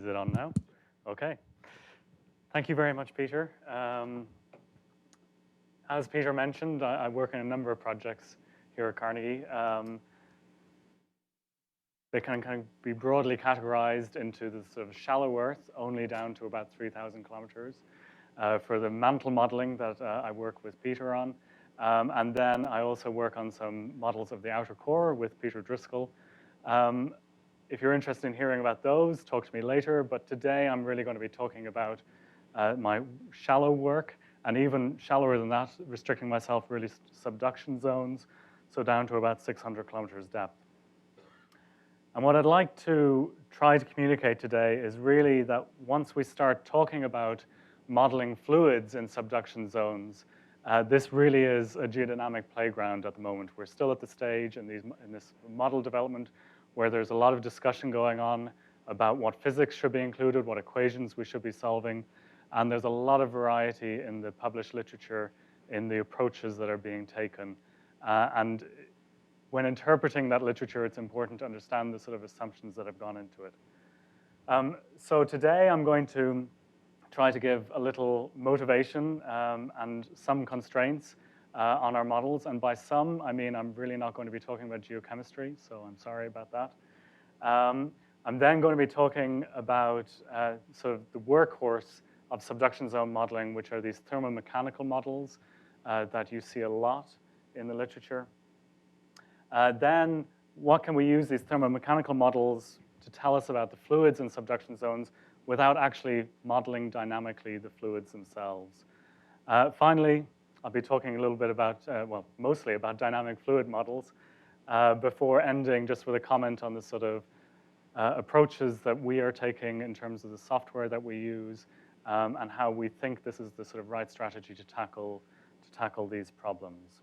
Is it on now? Okay. Thank you very much, Peter. As Peter mentioned, I work in a number of projects here at Carnegie. They can kind of be broadly categorized into the sort of shallow Earth, only down to about 3,000 kilometers. For the mantle modeling that I work with Peter on. And then I also work on some models of the outer core with Peter Driscoll. If you're interested in hearing about those, talk to me later. But today I'm really going to be talking about my shallow work, and even shallower than that, restricting myself really to subduction zones, so down to about 600 kilometers depth. And what I'd like to try to communicate today is really that once we start talking about modeling fluids in subduction zones, this really is a geodynamic playground at the moment. We're still at the stage in this model development where there's a lot of discussion going on about what physics should be included, what equations we should be solving, and there's a lot of variety in the published literature in the approaches that are being taken. And when interpreting that literature, it's important to understand the sort of assumptions that have gone into it. So today I'm going to try to give a little motivation and some constraints on our models. And by some, I mean I'm really not going to be talking about geochemistry, so I'm sorry about that. I'm then going to be talking about sort of the workhorse of subduction zone modeling, which are these thermo-mechanical models that you see a lot in the literature. Then what can we use these thermo-mechanical models to tell us about the fluids in subduction zones without actually modeling dynamically the fluids themselves? Finally, I'll be talking a little bit about, well, mostly about dynamic fluid models before ending just with a comment on the sort of approaches that we are taking in terms of the software that we use and how we think this is the sort of right strategy to tackle these problems.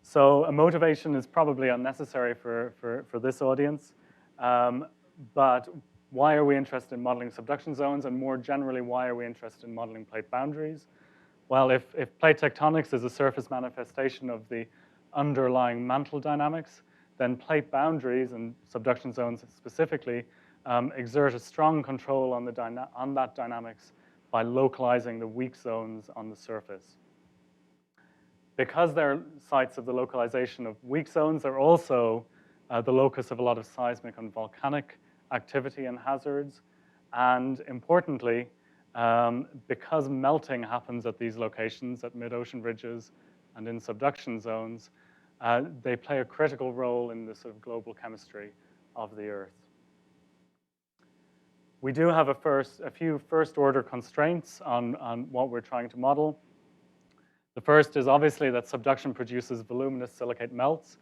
So a motivation is probably unnecessary for this audience, but why are we interested in modeling subduction zones, and more generally, why are we interested in modeling plate boundaries? Well, if plate tectonics is a surface manifestation of the underlying mantle dynamics, then plate boundaries and subduction zones specifically exert a strong control on that dynamics by localizing the weak zones on the surface. Because they're sites of the localization of weak zones, they're also the locus of a lot of seismic and volcanic activity and hazards. And importantly, because melting happens at these locations, at mid-ocean ridges and in subduction zones, they play a critical role in the sort of global chemistry of the Earth. We do have a few first-order constraints on what we're trying to model. The first is obviously that subduction produces voluminous silicate melts.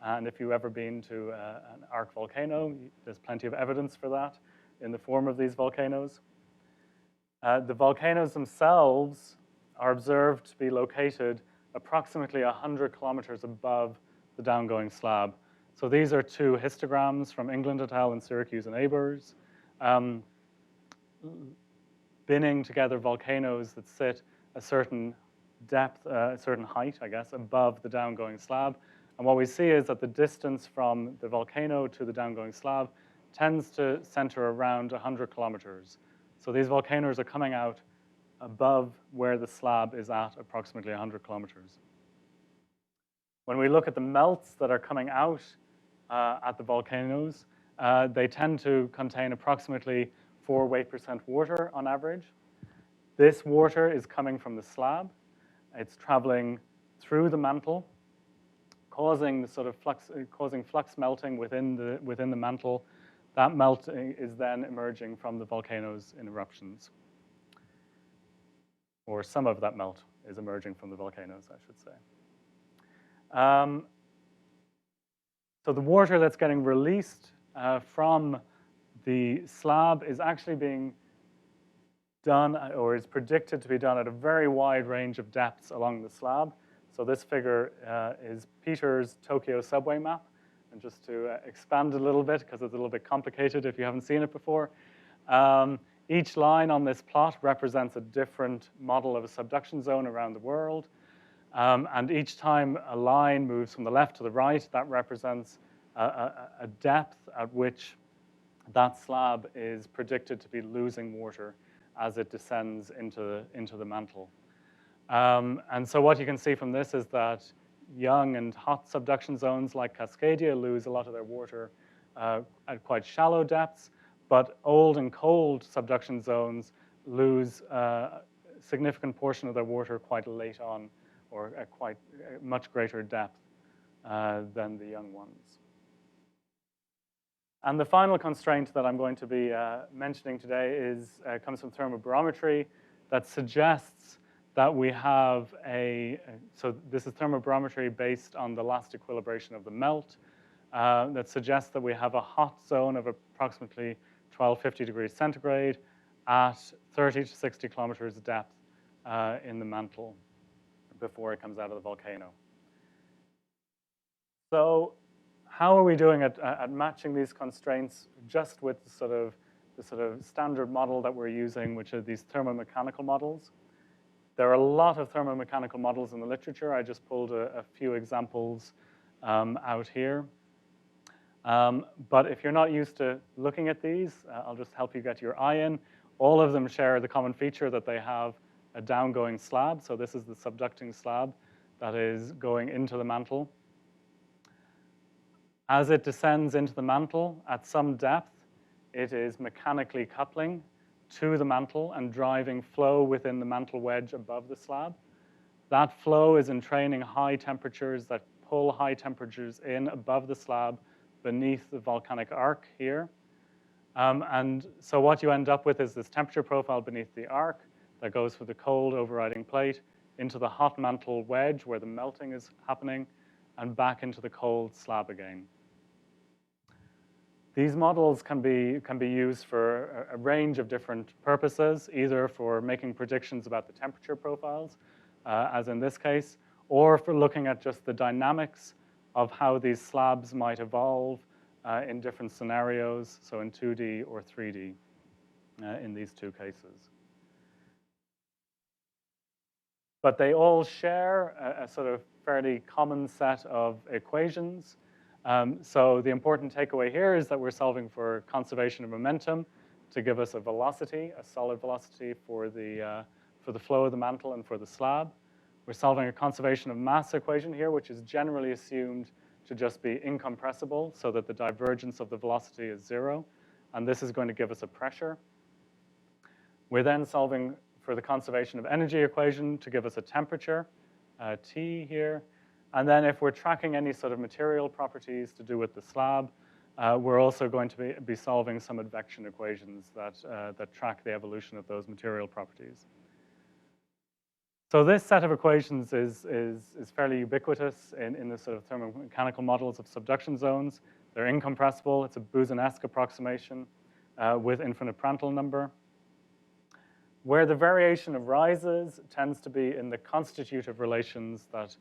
And if you've ever been to an arc volcano, there's plenty of evidence for that in the form of these volcanoes. The volcanoes themselves are observed to be located approximately 100 kilometers above the downgoing slab. So these are two histograms from England et al. And Syracuse and Abers, binning together volcanoes that sit a certain depth, a certain height, I guess, above the downgoing slab. And what we see is that the distance from the volcano to the downgoing slab tends to center around 100 kilometers. So these volcanoes are coming out above where the slab is at approximately 100 kilometers. When we look at the melts that are coming out at the volcanoes, they tend to contain approximately 4 weight% water on average. This water is coming from the slab. It's traveling through the mantle, causing the sort of flux melting within the mantle. That melt is then emerging from the volcanoes in eruptions. Or some of that melt is emerging from the volcanoes, I should say. So the water that's getting released from the slab is actually being done, or is predicted to be done at a very wide range of depths along the slab. So this figure is Peter's Tokyo subway map. And just to expand a little bit, because it's a little bit complicated if you haven't seen it before, each line on this plot represents a different model of a subduction zone around the world. And each time a line moves from the left to the right, that represents a depth at which that slab is predicted to be losing water as it descends into the mantle. And so what you can see from this is that young and hot subduction zones like Cascadia lose a lot of their water at quite shallow depths, but old and cold subduction zones lose a significant portion of their water quite late on, or at quite much greater depth than the young ones. And the final constraint that I'm going to be mentioning today comes from thermobarometry, that suggests that we have so this is thermobarometry based on the last equilibration of the melt, that suggests that we have a hot zone of approximately 1250 degrees centigrade at 30 to 60 kilometers depth in the mantle before it comes out of the volcano. So how are we doing at matching these constraints just with the sort of standard model that we're using, which are these thermomechanical models? There are a lot of thermomechanical models in the literature. I just pulled a few examples out here. But if you're not used to looking at these, I'll just help you get your eye in. All of them share the common feature that they have a downgoing slab. So this is the subducting slab that is going into the mantle. As it descends into the mantle at some depth, it is mechanically coupling to the mantle and driving flow within the mantle wedge above the slab. That flow is entraining high temperatures that pull high temperatures in above the slab beneath the volcanic arc here. And so what you end up with is this temperature profile beneath the arc that goes from the cold overriding plate into the hot mantle wedge where the melting is happening and back into the cold slab again. These models can be used for a range of different purposes, either for making predictions about the temperature profiles, as in this case, or for looking at just the dynamics of how these slabs might evolve in different scenarios, so in 2D or 3D in these two cases. But they all share a sort of fairly common set of equations. So the important takeaway here is that we're solving for conservation of momentum to give us a velocity, a solid velocity for the flow of the mantle and for the slab. We're solving a conservation of mass equation here, which is generally assumed to just be incompressible so that the divergence of the velocity is zero. And this is going to give us a pressure. We're then solving for the conservation of energy equation to give us a temperature, T here. And then if we're tracking any sort of material properties to do with the slab, we're also going to be solving some advection equations that track the evolution of those material properties. So this set of equations is fairly ubiquitous in the sort of thermomechanical models of subduction zones. They're incompressible. It's a Boussinesque approximation with infinite Prandtl number. Where the variation arises tends to be in the constitutive relations that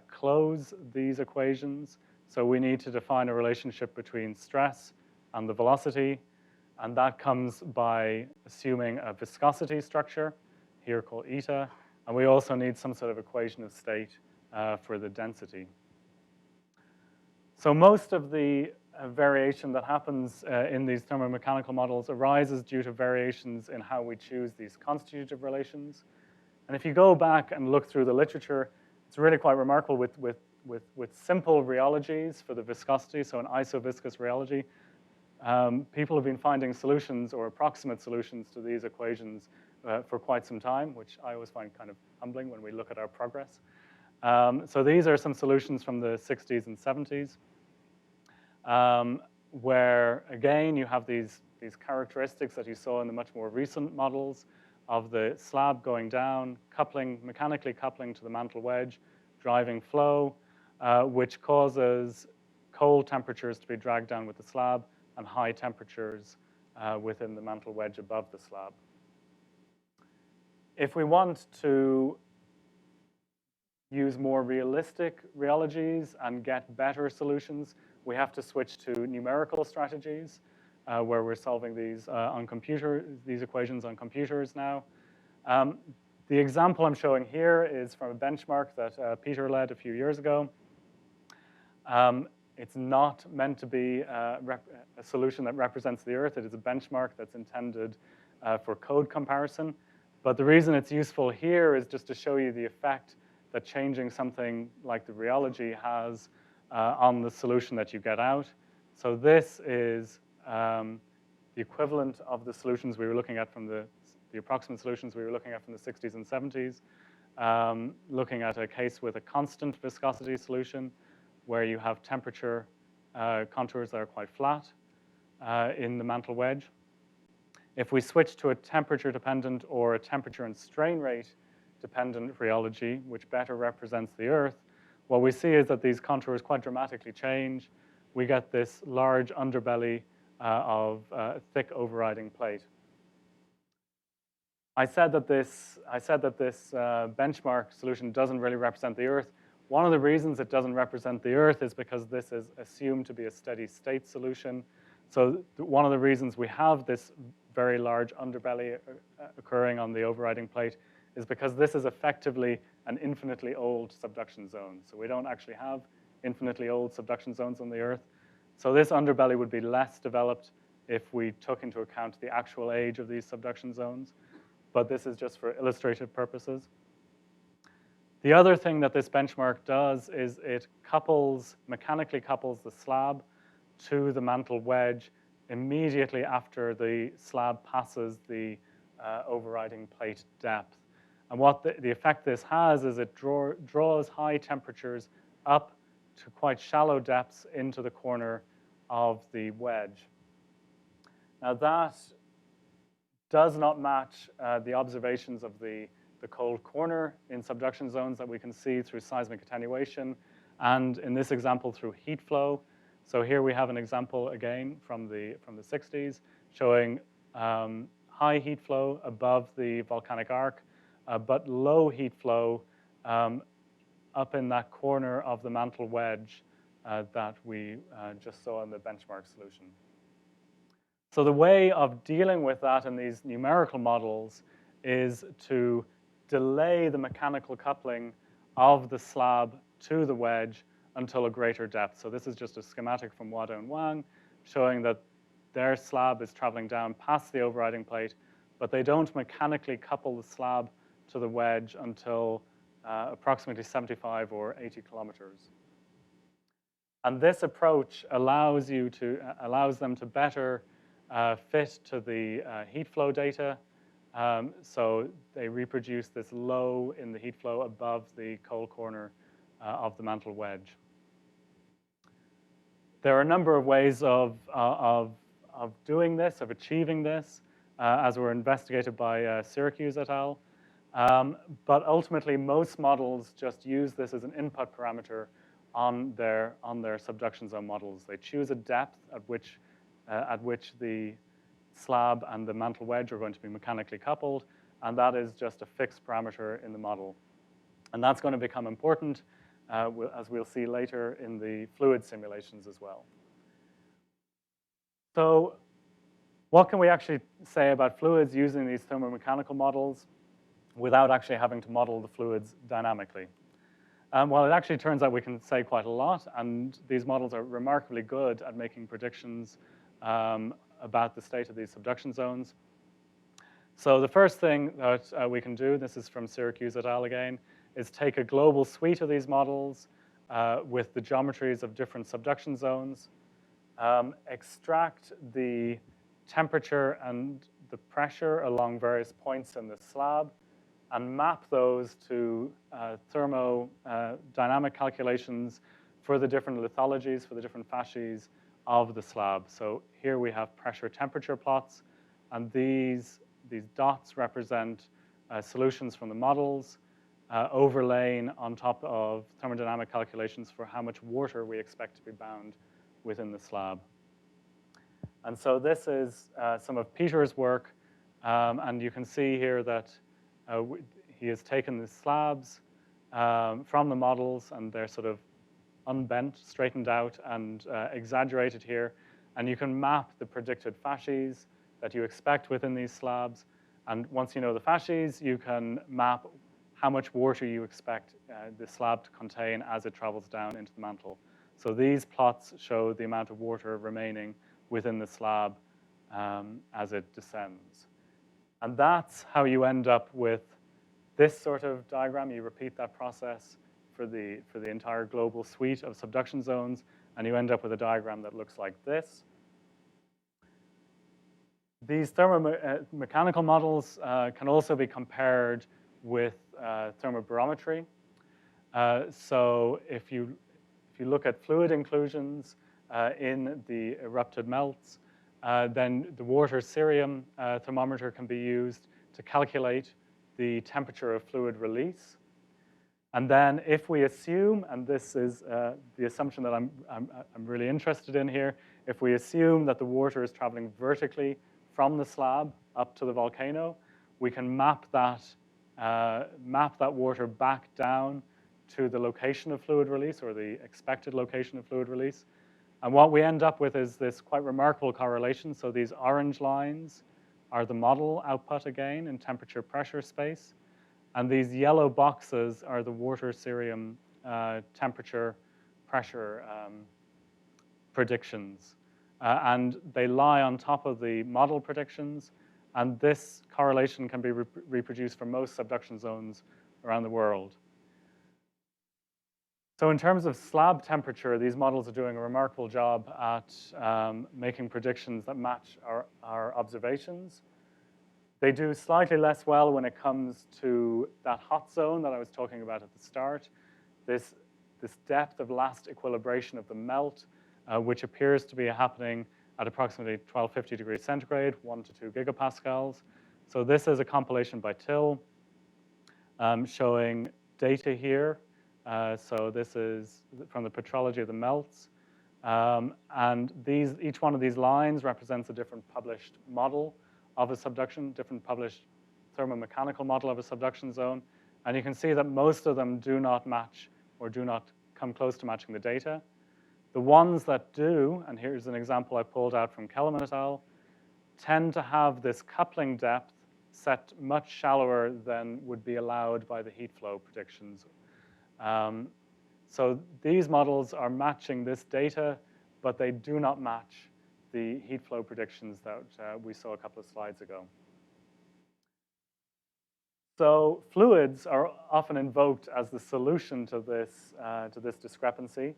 close these equations. So we need to define a relationship between stress and the velocity, and that comes by assuming a viscosity structure, here called eta, and we also need some sort of equation of state for the density. So most of the variation that happens in these thermomechanical models arises due to variations in how we choose these constitutive relations. And if you go back and look through the literature, it's really quite remarkable with simple rheologies for the viscosity, so in isoviscous rheology, people have been finding solutions or approximate solutions to these equations for quite some time, which I always find kind of humbling when we look at our progress. So these are some solutions from the 60s and 70s, where, again, you have these characteristics that you saw in the much more recent models of the slab going down, mechanically coupling to the mantle wedge, driving flow, which causes cold temperatures to be dragged down with the slab and high temperatures within the mantle wedge above the slab. If we want to use more realistic rheologies and get better solutions, we have to switch to numerical strategies where we're solving these these equations on computers now. The example I'm showing here is from a benchmark that Peter led a few years ago. It's not meant to be a solution that represents the Earth. It is a benchmark that's intended for code comparison. But the reason it's useful here is just to show you the effect that changing something like the rheology has on the solution that you get out. So this is the equivalent of the solutions we were looking at from the approximate solutions we were looking at from the 60s and 70s, looking at a case with a constant viscosity solution where you have temperature contours that are quite flat in the mantle wedge. If we switch to a temperature-dependent or a temperature and strain rate-dependent rheology, which better represents the Earth, what we see is that these contours quite dramatically change. We get this large underbelly of thick overriding plate. I said that this benchmark solution doesn't really represent the Earth. One of the reasons it doesn't represent the Earth is because this is assumed to be a steady state solution. So one of the reasons we have this very large underbelly occurring on the overriding plate is because this is effectively an infinitely old subduction zone. So we don't actually have infinitely old subduction zones on the Earth. So this underbelly would be less developed if we took into account the actual age of these subduction zones. But this is just for illustrative purposes. The other thing that this benchmark does is it mechanically couples the slab to the mantle wedge immediately after the slab passes the overriding plate depth. And what the effect this has is it draws high temperatures up to quite shallow depths into the corner of the wedge. Now that does not match the observations of the cold corner in subduction zones that we can see through seismic attenuation, and in this example through heat flow. So here we have an example again from the 60s showing high heat flow above the volcanic arc, but low heat flow up in that corner of the mantle wedge that we just saw in the benchmark solution. So the way of dealing with that in these numerical models is to delay the mechanical coupling of the slab to the wedge until a greater depth. So this is just a schematic from Wada and Wang showing that their slab is traveling down past the overriding plate, but they don't mechanically couple the slab to the wedge until approximately 75 or 80 kilometers. And this approach allows them to better fit to the heat flow data. So they reproduce this low in the heat flow above the cold corner of the mantle wedge. There are a number of ways of doing this, of achieving this, as were investigated by Syracuse et al. But ultimately, most models just use this as an input parameter on their subduction zone models. They choose a depth at which the slab and the mantle wedge are going to be mechanically coupled, and that is just a fixed parameter in the model. And that's going to become important, as we'll see later in the fluid simulations as well. So what can we actually say about fluids using these thermomechanical models without actually having to model the fluids dynamically? Well, it actually turns out we can say quite a lot, and these models are remarkably good at making predictions about the state of these subduction zones. So the first thing that we can do, this is from Syracuse et al. Again, is take a global suite of these models with the geometries of different subduction zones, extract the temperature and the pressure along various points in the slab, and map those to thermodynamic calculations for the different lithologies, for the different facies of the slab. So here we have pressure-temperature plots, and these dots represent solutions from the models overlaying on top of thermodynamic calculations for how much water we expect to be bound within the slab. And so this is some of Peter's work, and you can see here that he has taken the slabs from the models, and they're sort of unbent, straightened out, and exaggerated here. And you can map the predicted facies that you expect within these slabs. And once you know the facies, you can map how much water you expect the slab to contain as it travels down into the mantle. So these plots show the amount of water remaining within the slab as it descends. And that's how you end up with this sort of diagram. You repeat that process for the entire global suite of subduction zones, and you end up with a diagram that looks like this. These thermomechanical models can also be compared with thermobarometry. So if you look at fluid inclusions in the erupted melts, then the water cerium thermometer can be used to calculate the temperature of fluid release. And then if we assume, and this is the assumption that I'm really interested in here, if we assume that the water is traveling vertically from the slab up to the volcano, we can map that water back down to the location of fluid release, or the expected location of fluid release. And what we end up with is this quite remarkable correlation. So these orange lines are the model output again in temperature pressure space. And these yellow boxes are the water cerium temperature pressure predictions. And they lie on top of the model predictions. And this correlation can be reproduced for most subduction zones around the world. So in terms of slab temperature, these models are doing a remarkable job at making predictions that match our observations. They do slightly less well when it comes to that hot zone that I was talking about at the start, this depth of last equilibration of the melt, which appears to be happening at approximately 1250 degrees centigrade, 1 to 2 gigapascals. So this is a compilation by Till showing data here. So this is from the petrology of the melts. And each one of these lines represents a different published model of a subduction, different published thermomechanical model of a subduction zone. And you can see that most of them do not match or do not come close to matching the data. The ones that do, and here's an example I pulled out from Kellerman et al., tend to have this coupling depth set much shallower than would be allowed by the heat flow predictions. So these models are matching this data, but they do not match the heat flow predictions that we saw a couple of slides ago. So fluids are often invoked as the solution to this discrepancy,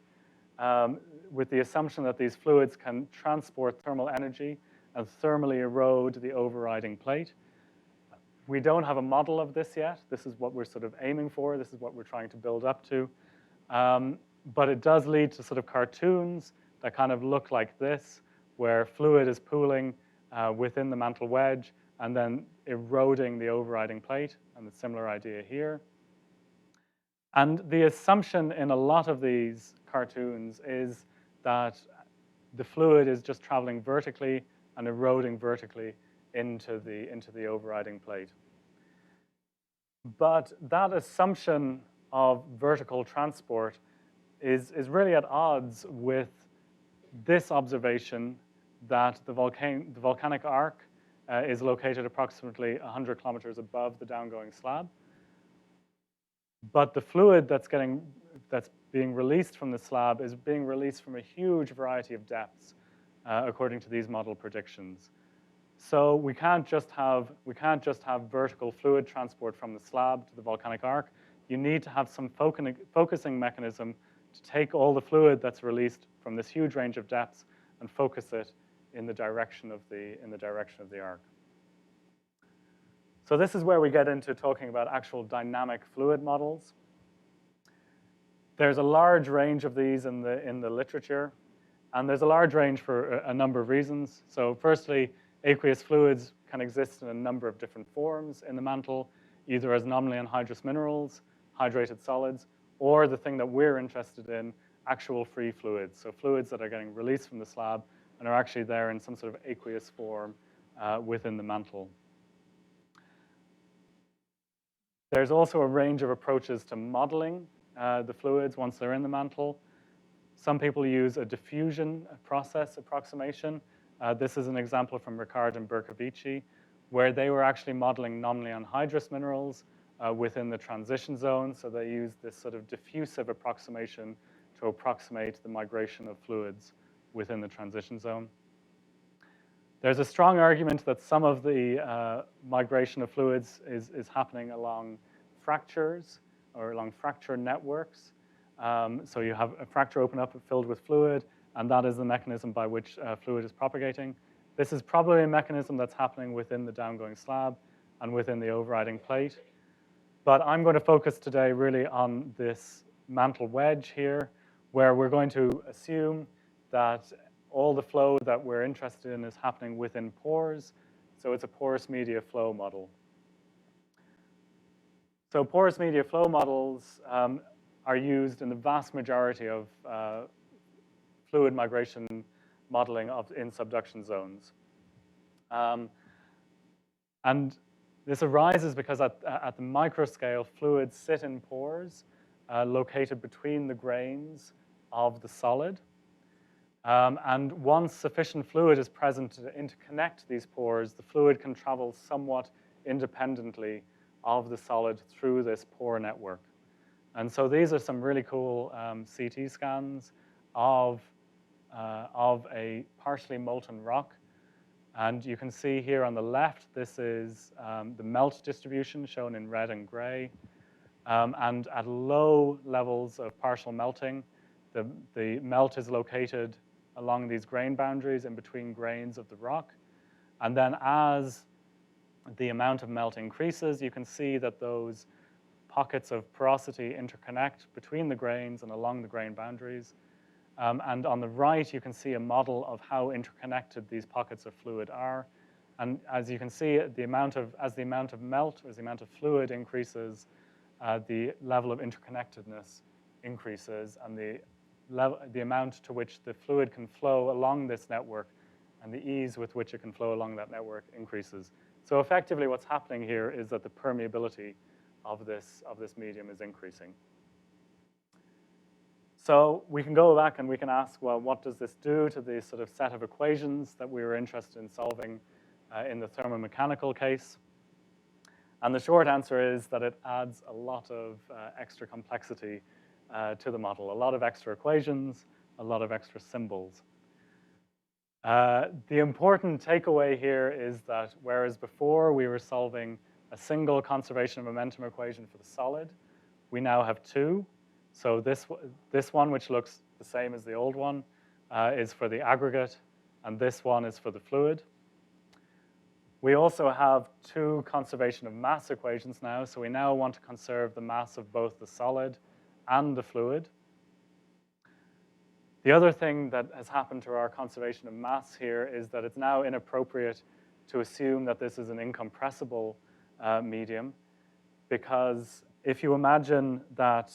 with the assumption that these fluids can transport thermal energy and thermally erode the overriding plate. We don't have a model of this yet. This is what we're sort of aiming for. This is what we're trying to build up to. But it does lead to sort of cartoons that kind of look like this, where fluid is pooling within the mantle wedge and then eroding the overriding plate, and a similar idea here. And the assumption in a lot of these cartoons is that the fluid is just traveling vertically and eroding vertically into the overriding plate. But that assumption of vertical transport is really at odds with this observation that the volcanic arc is located approximately 100 kilometers above the downgoing slab. But the fluid that's being released from the slab is being released from a huge variety of depths, according to these model predictions. So we can't just have vertical fluid transport from the slab to the volcanic arc. You need to have some focusing mechanism to take all the fluid that's released from this huge range of depths and focus it in the direction of the arc. So this is where we get into talking about actual dynamic fluid models. There's a large range of these in the literature, and there's a large range for a number of reasons. So firstly, aqueous fluids can exist in a number of different forms in the mantle, either as nominally anhydrous minerals, hydrated solids, or the thing that we're interested in, actual free fluids. So fluids that are getting released from the slab and are actually there in some sort of aqueous form within the mantle. There's also a range of approaches to modeling the fluids once they're in the mantle. Some people use a diffusion process approximation. This is an example from Ricard and Bercovici, where they were actually modeling nominally anhydrous minerals within the transition zone. So they used this sort of diffusive approximation to to approximate the migration of fluids within the transition zone. There's a strong argument that some of the migration of fluids is happening along fractures or along fracture networks. So you have a fracture open up filled with fluid, and that is the mechanism by which fluid is propagating. This is probably a mechanism that's happening within the downgoing slab and within the overriding plate. But I'm going to focus today really on this mantle wedge here, where we're going to assume that all the flow that we're interested in is happening within pores. So it's a porous media flow model. So porous media flow models are used in the vast majority of fluid migration modeling in subduction zones. And this arises because at the microscale, fluids sit in pores located between the grains of the solid. And once sufficient fluid is present to interconnect these pores, the fluid can travel somewhat independently of the solid through this pore network. And so these are some really cool CT scans of a partially molten rock. And you can see here on the left, this is the melt distribution shown in red and gray. And at low levels of partial melting, the melt is located along these grain boundaries in between grains of the rock. And then as the amount of melt increases, you can see that those pockets of porosity interconnect between the grains and along the grain boundaries. And on the right, you can see a model of how interconnected these pockets of fluid are. And as you can see, as the amount of melt, as the amount of fluid increases, the level of interconnectedness increases, and the amount to which the fluid can flow along this network and the ease with which it can flow along that network increases. So effectively, what's happening here is that the permeability of this medium is increasing. So we can go back and we can ask, well, what does this do to the sort of set of equations that we were interested in solving in the thermomechanical case? And the short answer is that it adds a lot of extra complexity to the model, a lot of extra equations, a lot of extra symbols. The important takeaway here is that whereas before we were solving a single conservation of momentum equation for the solid, we now have two. So this one, which looks the same as the old one, is for the aggregate, and this one is for the fluid. We also have two conservation of mass equations now, so we now want to conserve the mass of both the solid and the fluid. The other thing that has happened to our conservation of mass here is that it's now inappropriate to assume that this is an incompressible medium, because if you imagine that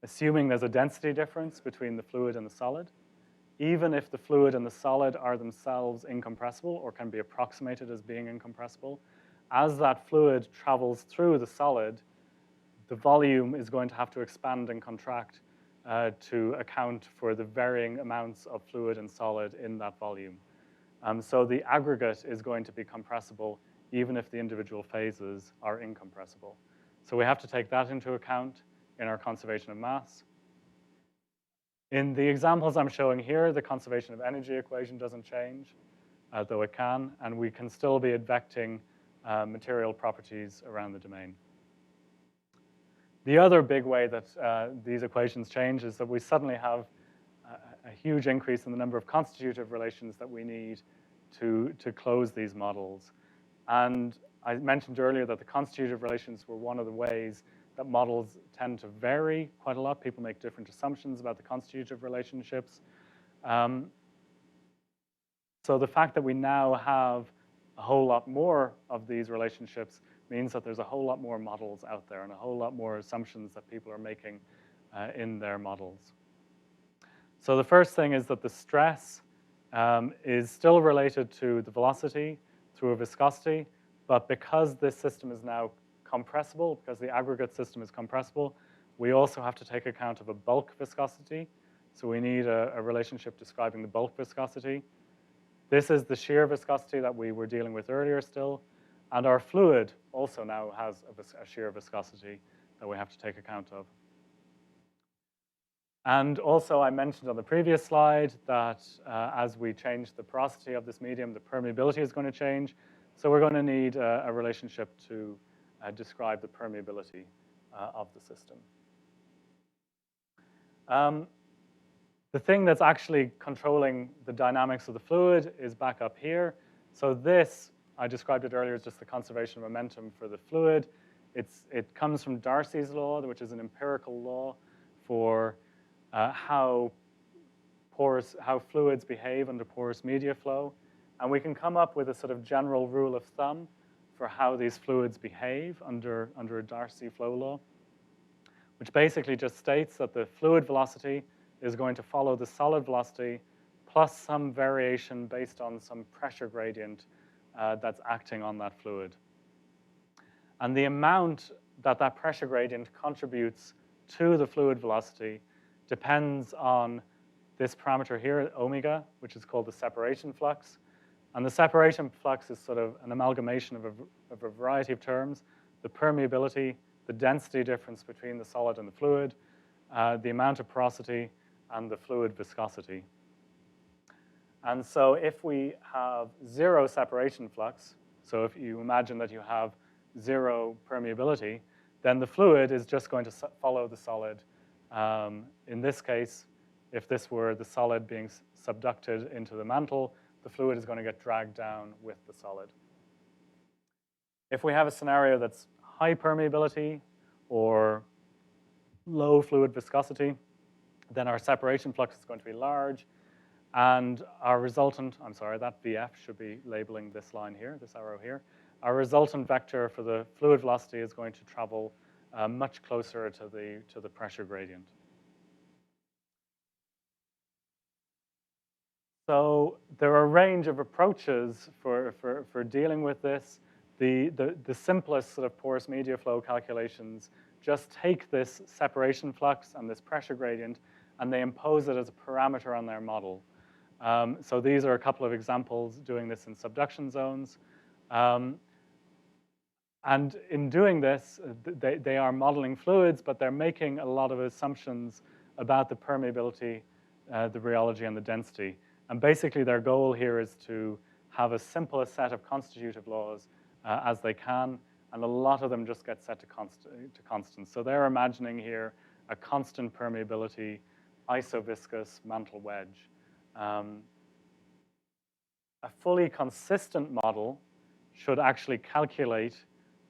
assuming there's a density difference between the fluid and the solid, even if the fluid and the solid are themselves incompressible or can be approximated as being incompressible, as that fluid travels through the solid, the volume is going to have to expand and contract to account for the varying amounts of fluid and solid in that volume. So the aggregate is going to be compressible even if the individual phases are incompressible. So we have to take that into account in our conservation of mass. In the examples I'm showing here, the conservation of energy equation doesn't change, though it can, and we can still be advecting material properties around the domain. The other big way that these equations change is that we suddenly have a huge increase in the number of constitutive relations that we need to close these models. And I mentioned earlier that the constitutive relations were one of the ways that models tend to vary quite a lot. People make different assumptions about the constitutive relationships. So the fact that we now have a whole lot more of these relationships means that there's a whole lot more models out there and a whole lot more assumptions that people are making in their models. So the first thing is that the stress is still related to the velocity through a viscosity, but because this system is now compressible, because the aggregate system is compressible, we also have to take account of a bulk viscosity. So we need a relationship describing the bulk viscosity. This is the shear viscosity that we were dealing with earlier still. And our fluid also now has a shear viscosity that we have to take account of. And also, I mentioned on the previous slide that as we change the porosity of this medium, the permeability is going to change. So we're going to need a relationship to describe the permeability of the system. The thing that's actually controlling the dynamics of the fluid is back up here. So this, I described it earlier, is just the conservation of momentum for the fluid. It comes from Darcy's law, which is an empirical law for how fluids behave under porous media flow. And we can come up with a sort of general rule of thumb for how these fluids behave under a Darcy flow law, which basically just states that the fluid velocity is going to follow the solid velocity plus some variation based on some pressure gradient that's acting on that fluid. And the amount that that pressure gradient contributes to the fluid velocity depends on this parameter here, omega, which is called the separation flux. And the separation flux is sort of an amalgamation of a variety of terms: the permeability, the density difference between the solid and the fluid, the amount of porosity, and the fluid viscosity. And so if we have zero separation flux, so if you imagine that you have zero permeability, then the fluid is just going to follow the solid. In this case, if this were the solid being subducted into the mantle, the fluid is going to get dragged down with the solid. If we have a scenario that's high permeability or low fluid viscosity, then our separation flux is going to be large, and our resultant, I'm sorry, that VF should be labeling this line here, this arrow here. Our resultant vector for the fluid velocity is going to travel much closer to the pressure gradient. So there are a range of approaches for dealing with this. The simplest sort of porous media flow calculations just take this separation flux and this pressure gradient, and they impose it as a parameter on their model. So these are a couple of examples doing this in subduction zones. And in doing this, they are modeling fluids, but they're making a lot of assumptions about the permeability, the rheology, and the density. And basically, their goal here is to have as simple a set of constitutive laws as they can, and a lot of them just get set to constants. So they're imagining here a constant permeability, isoviscous mantle wedge. A fully consistent model should actually calculate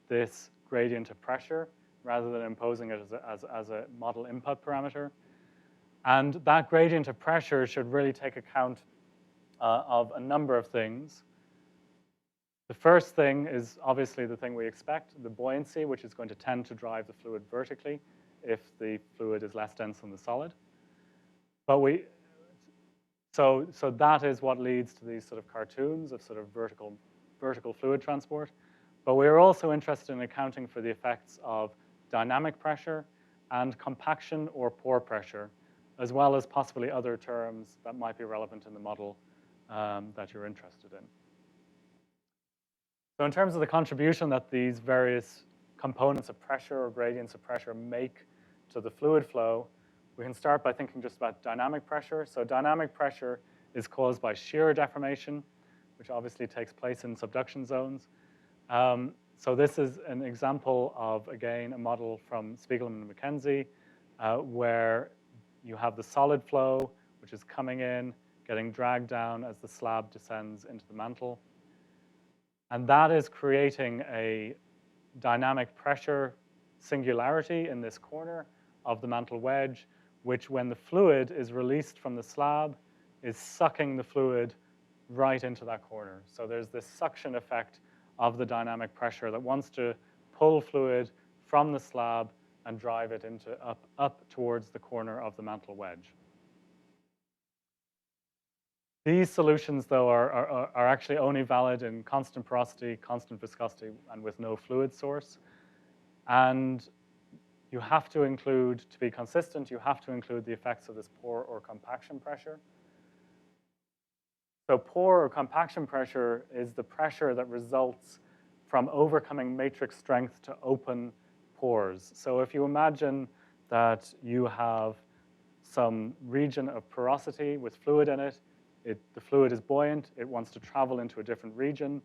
this gradient of pressure rather than imposing it as a model input parameter. And that gradient of pressure should really take account of a number of things. The first thing is obviously the thing we expect, the buoyancy, which is going to tend to drive the fluid vertically if the fluid is less dense than the solid. But so that is what leads to these sort of cartoons of sort of vertical fluid transport. But we're also interested in accounting for the effects of dynamic pressure and compaction or pore pressure, as well as possibly other terms that might be relevant in the model that you're interested in. So in terms of the contribution that these various components of pressure or gradients of pressure make to the fluid flow, we can start by thinking just about dynamic pressure. So dynamic pressure is caused by shear deformation, which obviously takes place in subduction zones. So this is an example of, again, a model from Spiegelman and McKenzie, where you have the solid flow, which is coming in, getting dragged down as the slab descends into the mantle. And that is creating a dynamic pressure singularity in this corner of the mantle wedge, which when the fluid is released from the slab, is sucking the fluid right into that corner. So there's this suction effect of the dynamic pressure that wants to pull fluid from the slab and drive it into up towards the corner of the mantle wedge. These solutions, though, are actually only valid in constant porosity, constant viscosity, and with no fluid source. And you have to include, to be consistent, you have to include the effects of this pore or compaction pressure. So pore or compaction pressure is the pressure that results from overcoming matrix strength to open pores. So if you imagine that you have some region of porosity with fluid in it. The fluid is buoyant. It wants to travel into a different region.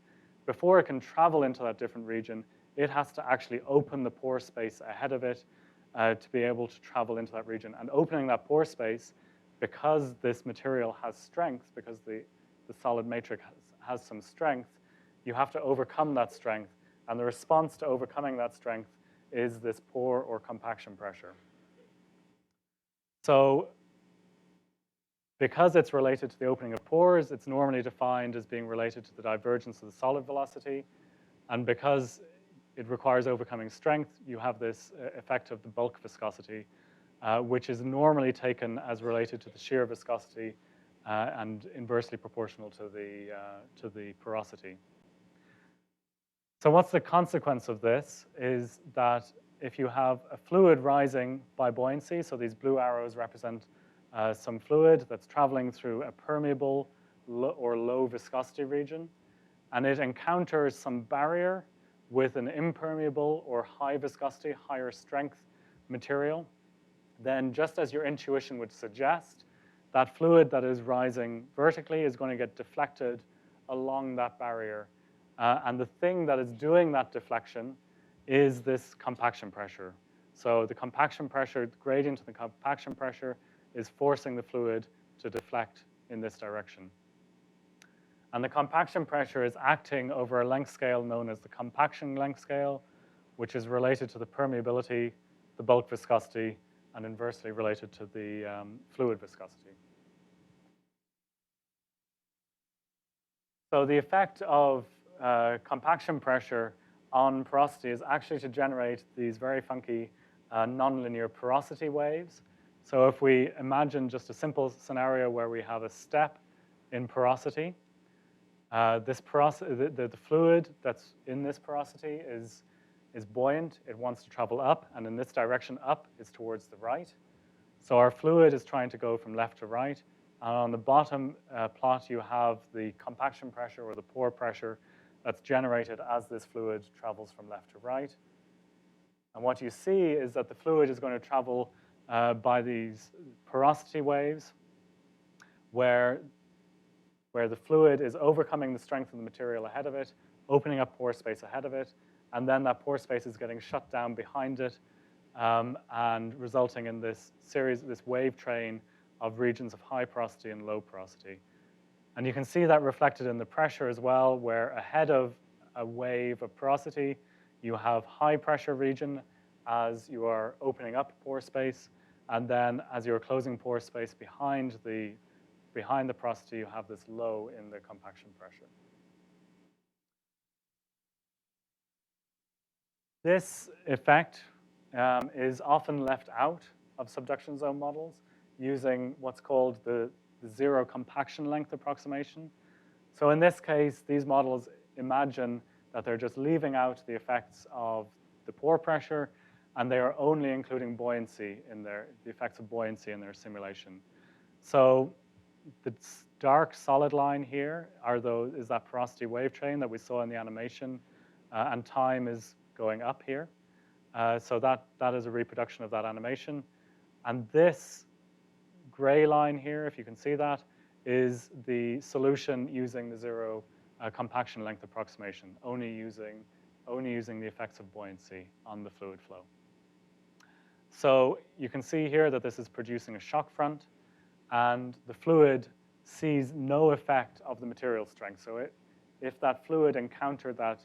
Before it can travel into that different region, it has to actually open the pore space ahead of it to be able to travel into that region. And opening that pore space, because this material has strength, because the solid matrix has some strength, you have to overcome that strength. And the response to overcoming that strength is this pore or compaction pressure. So because it's related to the opening of pores, it's normally defined as being related to the divergence of the solid velocity. And because it requires overcoming strength, you have this effect of the bulk viscosity, which is normally taken as related to the shear viscosity and inversely proportional to the porosity. So what's the consequence of this is that if you have a fluid rising by buoyancy, so these blue arrows represent some fluid that's traveling through a permeable or low viscosity region, and it encounters some barrier with an impermeable or high viscosity, higher strength material, then just as your intuition would suggest, that fluid that is rising vertically is going to get deflected along that barrier. And the thing that is doing that deflection is this compaction pressure. So the compaction pressure, the gradient of the compaction pressure, is forcing the fluid to deflect in this direction. And the compaction pressure is acting over a length scale known as the compaction length scale, which is related to the permeability, the bulk viscosity, and inversely related to the fluid viscosity. So the effect of compaction pressure on porosity is actually to generate these very funky nonlinear porosity waves. So if we imagine just a simple scenario where we have a step in porosity, the fluid that's in this porosity is buoyant. It wants to travel up, and in this direction up is towards the right. So our fluid is trying to go from left to right. And on the bottom plot, you have the compaction pressure or the pore pressure that's generated as this fluid travels from left to right. And what you see is that the fluid is going to travel by these porosity waves where the fluid is overcoming the strength of the material ahead of it, opening up pore space ahead of it, and then that pore space is getting shut down behind it and resulting in this wave train of regions of high porosity and low porosity. And you can see that reflected in the pressure as well, where ahead of a wave of porosity, you have high pressure region as you are opening up pore space, and then as you're closing pore space behind the porosity, you have this low in the compaction pressure. This effect is often left out of subduction zone models using what's called the zero-compaction length approximation. So in this case, these models imagine that they're just leaving out the effects of the pore pressure, and they are only including buoyancy in the effects of buoyancy in their simulation. So the dark solid line here is that porosity wave train that we saw in the animation, and time is going up here. So that is a reproduction of that animation. And this gray line here, if you can see that, is the solution using the zero compaction length approximation, only using the effects of buoyancy on the fluid flow. So you can see here that this is producing a shock front, and the fluid sees no effect of the material strength. So if that fluid encountered that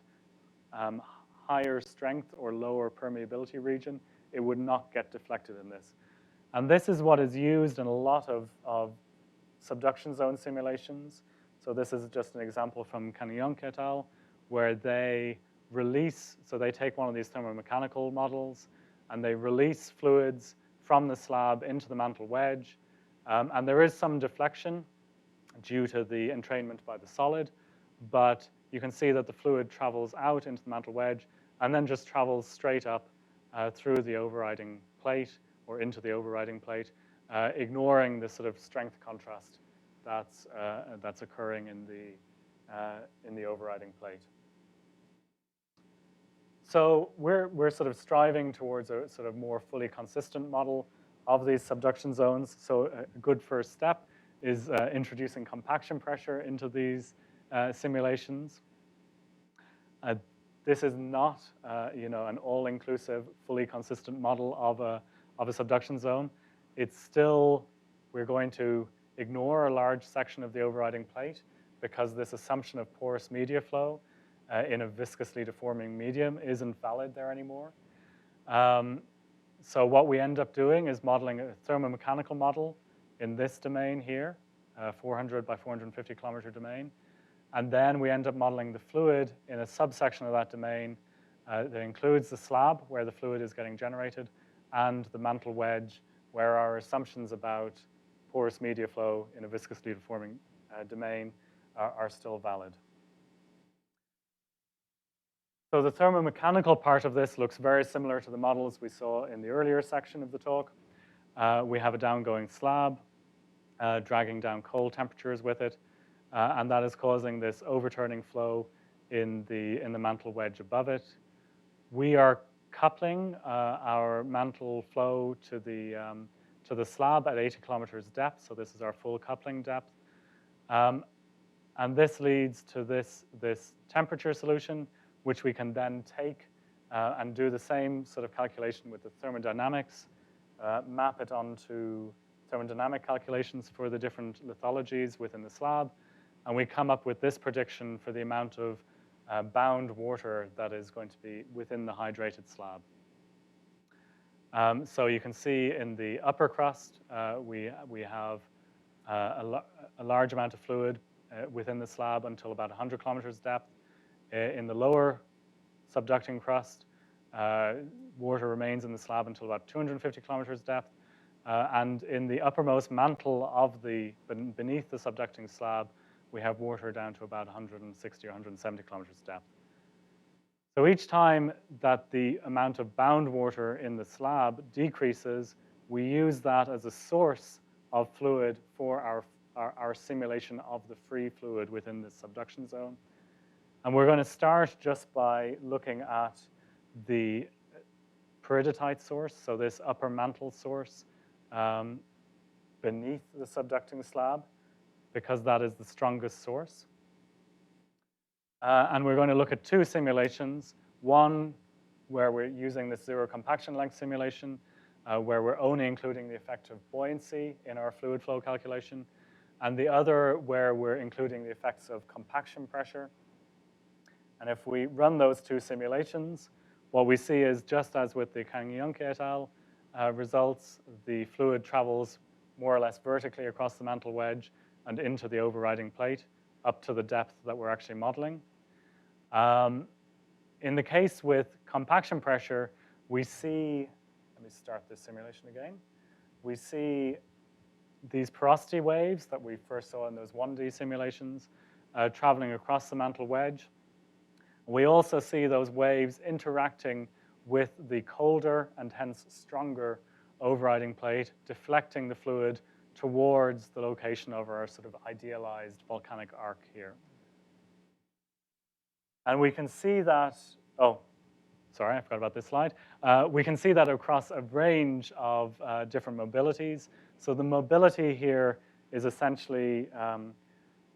higher strength or lower permeability region, it would not get deflected in this. And this is what is used in a lot of subduction zone simulations. So this is just an example from Kanyonk et al., where they take one of these thermomechanical models, and they release fluids from the slab into the mantle wedge. And there is some deflection due to the entrainment by the solid, but you can see that the fluid travels out into the mantle wedge and then just travels straight up through the overriding plate or into the overriding plate, ignoring the sort of strength contrast that's occurring in the overriding plate. So we're sort of striving towards a sort of more fully consistent model of these subduction zones. So a good first step is introducing compaction pressure into these simulations. This is not, an all-inclusive, fully consistent model of a subduction zone. It's still, we're going to ignore a large section of the overriding plate because this assumption of porous media flow in a viscously deforming medium isn't valid there anymore. So what we end up doing is modeling a thermomechanical model in this domain here, 400 by 450 kilometer domain. And then we end up modeling the fluid in a subsection of that domain that includes the slab where the fluid is getting generated and the mantle wedge where our assumptions about porous media flow in a viscously deforming domain are still valid. So the thermomechanical part of this looks very similar to the models we saw in the earlier section of the talk. We have a downgoing slab, dragging down cold temperatures with it, and that is causing this overturning flow in the mantle wedge above it. We are coupling our mantle flow to the slab at 80 kilometers depth, so this is our full coupling depth. And this leads to this temperature solution, which we can then take and do the same sort of calculation with the thermodynamics, map it onto thermodynamic calculations for the different lithologies within the slab, and we come up with this prediction for the amount of bound water that is going to be within the hydrated slab. So you can see in the upper crust, we have a large amount of fluid within the slab until about 100 kilometers depth. In the lower subducting crust, water remains in the slab until about 250 kilometers depth. And in the uppermost mantle of beneath the subducting slab, we have water down to about 160 or 170 kilometers depth. So each time that the amount of bound water in the slab decreases, we use that as a source of fluid for our simulation of the free fluid within the subduction zone. And we're going to start just by looking at the peridotite source, so this upper mantle source beneath the subducting slab, because that is the strongest source. And we're going to look at two simulations, one where we're using this zero-compaction length simulation, where we're only including the effect of buoyancy in our fluid flow calculation, and the other where we're including the effects of compaction pressure. And if we run those two simulations, what we see is just as with the Kang-Yunke et al. Results, the fluid travels more or less vertically across the mantle wedge and into the overriding plate up to the depth that we're actually modeling. In the case with compaction pressure, we see, let me start this simulation again. We see these porosity waves that we first saw in those 1D simulations traveling across the mantle wedge. We also see those waves interacting with the colder and hence stronger overriding plate, deflecting the fluid towards the location of our sort of idealized volcanic arc here. And we can see that, oh, sorry, I forgot about this slide. We can see that across a range of different mobilities. So the mobility here is essentially,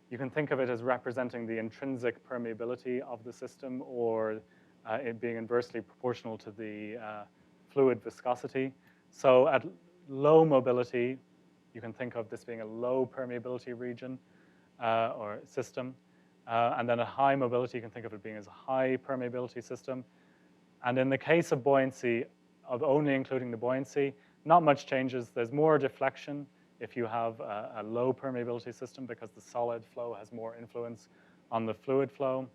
you can think of it as representing the intrinsic permeability of the system, or it being inversely proportional to the fluid viscosity. So at low mobility, you can think of this being a low permeability region or system. And then at high mobility, you can think of it being as a high permeability system. And in the case of buoyancy, of only including the buoyancy, not much changes. There's more deflection if you have a low permeability system because the solid flow has more influence on the fluid flow.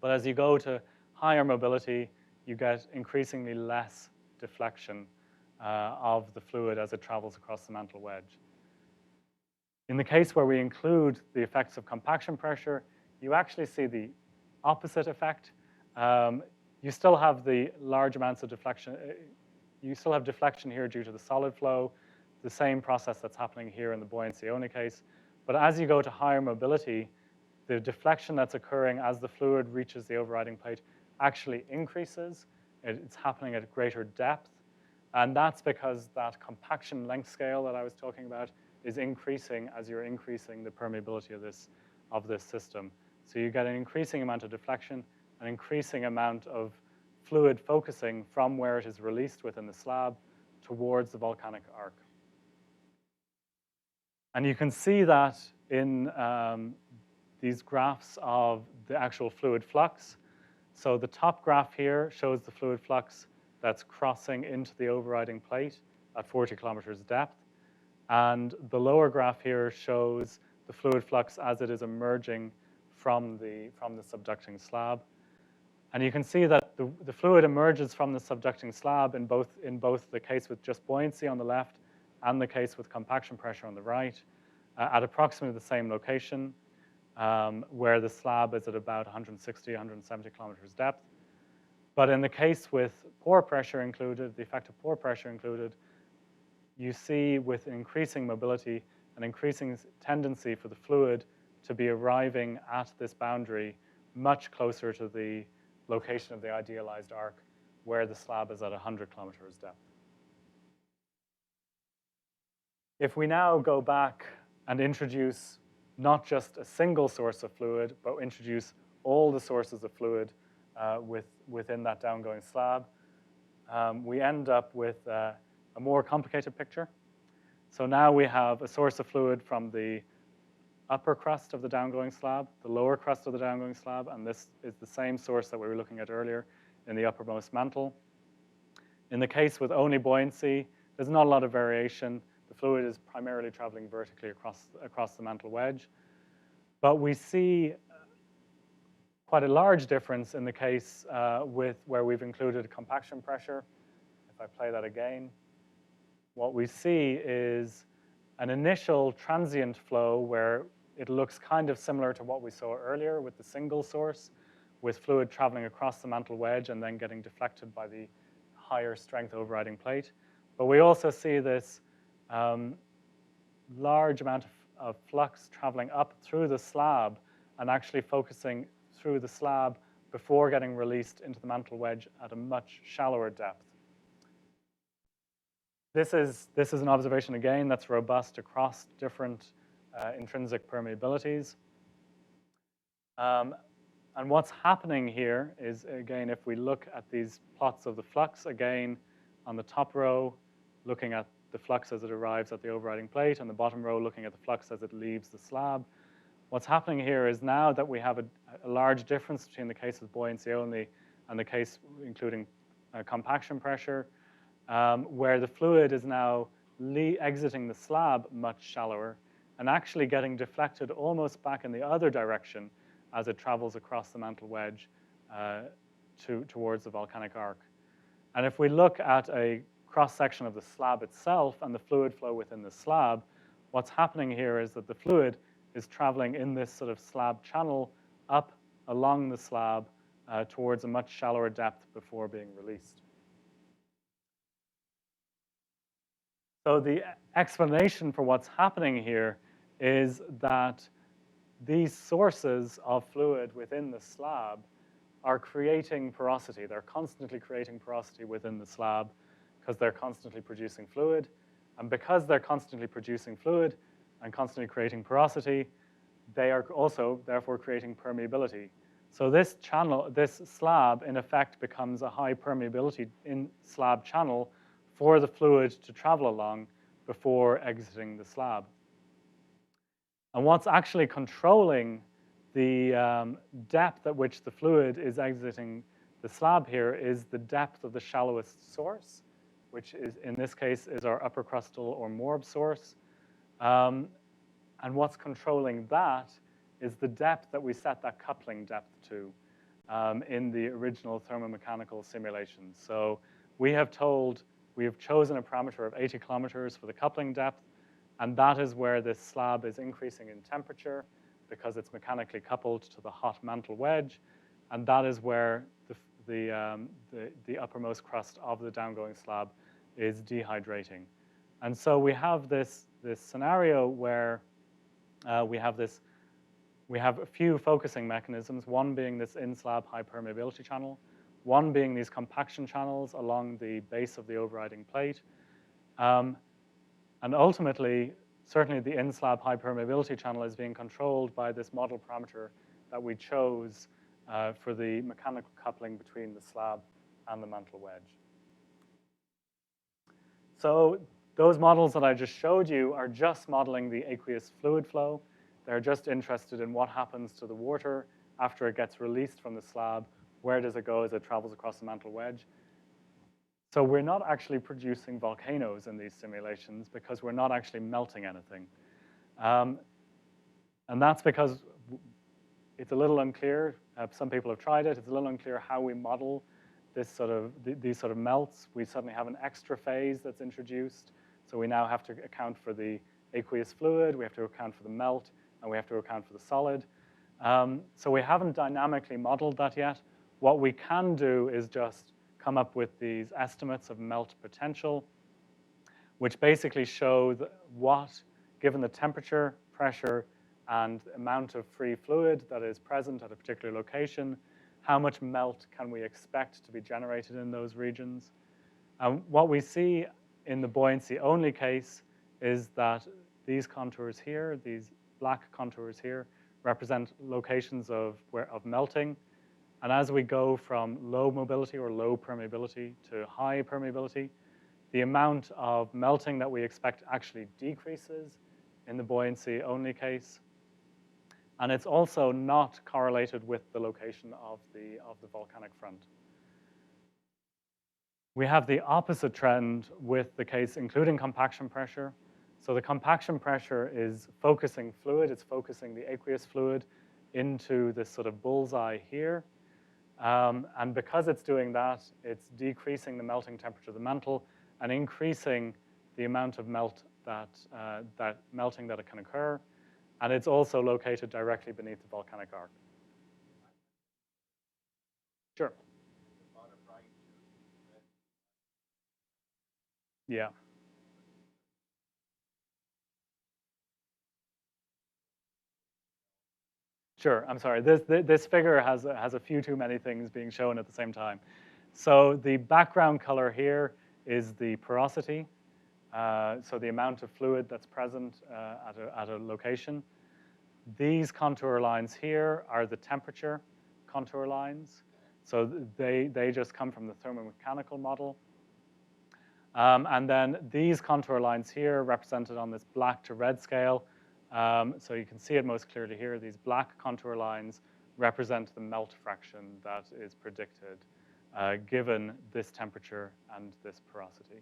But as you go to higher mobility, you get increasingly less deflection of the fluid as it travels across the mantle wedge. In the case where we include the effects of compaction pressure, you actually see the opposite effect. You still have the large amounts of deflection. You still have deflection here due to the solid flow, the same process that's happening here in the buoyancy only case. But as you go to higher mobility, the deflection that's occurring as the fluid reaches the overriding plate actually increases. It's happening at greater depth. And that's because that compaction length scale that I was talking about is increasing as you're increasing the permeability of this system. So you get an increasing amount of deflection, an increasing amount of fluid focusing from where it is released within the slab towards the volcanic arc. And you can see that in these graphs of the actual fluid flux. So the top graph here shows the fluid flux that's crossing into the overriding plate at 40 kilometers depth. And the lower graph here shows the fluid flux as it is emerging from the subducting slab. And you can see that the fluid emerges from the subducting slab in both the case with just buoyancy on the left and the case with compaction pressure on the right at approximately the same location, where the slab is at about 160, 170 kilometers depth. But in the case with pore pressure included, the effective pore pressure included, you see with increasing mobility an increasing tendency for the fluid to be arriving at this boundary much closer to the location of the idealized arc where the slab is at 100 kilometers depth. If we now go back and introduce not just a single source of fluid, but introduce all the sources of fluid within that downgoing slab, we end up with a more complicated picture. So now we have a source of fluid from the upper crust of the downgoing slab, the lower crust of the downgoing slab, and this is the same source that we were looking at earlier in the uppermost mantle. In the case with only buoyancy, there's not a lot of variation. The fluid is primarily traveling vertically across the mantle wedge. But we see quite a large difference in the case where we've included compaction pressure. If I play that again, what we see is an initial transient flow where it looks kind of similar to what we saw earlier with the single source, with fluid traveling across the mantle wedge and then getting deflected by the higher strength overriding plate. But we also see this large amount of flux traveling up through the slab and actually focusing through the slab before getting released into the mantle wedge at a much shallower depth. This is an observation, again, that's robust across different intrinsic permeabilities. And what's happening here is, again, if we look at these plots of the flux, again, on the top row, looking at the flux as it arrives at the overriding plate, and the bottom row looking at the flux as it leaves the slab. What's happening here is now that we have a large difference between the case with buoyancy only and the case including compaction pressure, where the fluid is now exiting the slab much shallower and actually getting deflected almost back in the other direction as it travels across the mantle wedge towards the volcanic arc. And if we look at a cross-section of the slab itself and the fluid flow within the slab, what's happening here is that the fluid is traveling in this sort of slab channel up along the slab towards a much shallower depth before being released. So the explanation for what's happening here is that these sources of fluid within the slab are creating porosity. They're constantly creating porosity within the slab because they're constantly producing fluid. And because they're constantly producing fluid and constantly creating porosity, they are also, therefore, creating permeability. So this channel, this slab, in effect, becomes a high permeability in slab channel for the fluid to travel along before exiting the slab. And what's actually controlling the depth at which the fluid is exiting the slab here is the depth of the shallowest source, which is, in this case, is our upper crustal or morb source. And what's controlling that is the depth that we set that coupling depth to in the original thermomechanical simulations. So we have chosen a parameter of 80 kilometers for the coupling depth, and that is where this slab is increasing in temperature because it's mechanically coupled to the hot mantle wedge, and that is where the uppermost crust of the downgoing slab is dehydrating. And so we have this scenario where we have a few focusing mechanisms, one being this in-slab high permeability channel, one being these compaction channels along the base of the overriding plate. And ultimately, certainly the in-slab high permeability channel is being controlled by this model parameter that we chose for the mechanical coupling between the slab and the mantle wedge. So those models that I just showed you are just modeling the aqueous fluid flow. They're just interested in what happens to the water after it gets released from the slab. Where does it go as it travels across the mantle wedge? So we're not actually producing volcanoes in these simulations because we're not actually melting anything. And that's because it's a little unclear. Some people have tried it. It's a little unclear how we model these sort of melts. We suddenly have an extra phase that's introduced. So we now have to account for the aqueous fluid, we have to account for the melt, and we have to account for the solid. So we haven't dynamically modeled that yet. What we can do is just come up with these estimates of melt potential, which basically show what, given the temperature, pressure, and amount of free fluid that is present at a particular location, how much melt can we expect to be generated in those regions. What we see in the buoyancy-only case is that these contours here, these black contours here, represent locations of melting. And as we go from low mobility or low permeability to high permeability, the amount of melting that we expect actually decreases in the buoyancy-only case. And it's also not correlated with the location of the volcanic front. We have the opposite trend with the case including compaction pressure. So the compaction pressure is focusing fluid, it's focusing the aqueous fluid into this sort of bullseye here. And because it's doing that, it's decreasing the melting temperature of the mantle and increasing the amount of melting that it can occur. And it's also located directly beneath the volcanic arc. Sure. Yeah. Sure, I'm sorry. This figure has a few too many things being shown at the same time. So the background color here is the porosity, so the amount of fluid that's present at a location. These contour lines here are the temperature contour lines. So they just come from the Thermo-Mechanical Model. And then these contour lines here represented on this black to red scale. So you can see it most clearly here. These black contour lines represent the melt fraction that is predicted given this temperature and this porosity.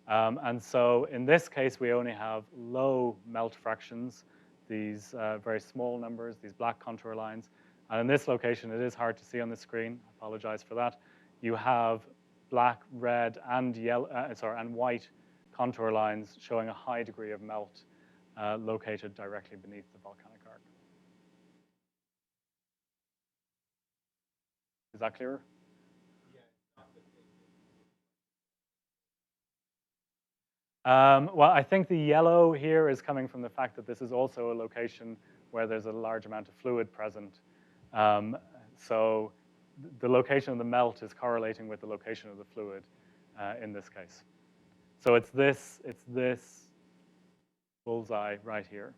And so in this case, we only have low melt fractions, these very small numbers, these black contour lines. And in this location, it is hard to see on the screen. I apologize for that. You have black, red, and yellow, and white contour lines showing a high degree of melt located directly beneath the volcanic arc. Is that clearer? Well, I think the yellow here is coming from the fact that this is also a location where there's a large amount of fluid present. So the location of the melt is correlating with the location of the fluid in this case. So it's this bullseye right here.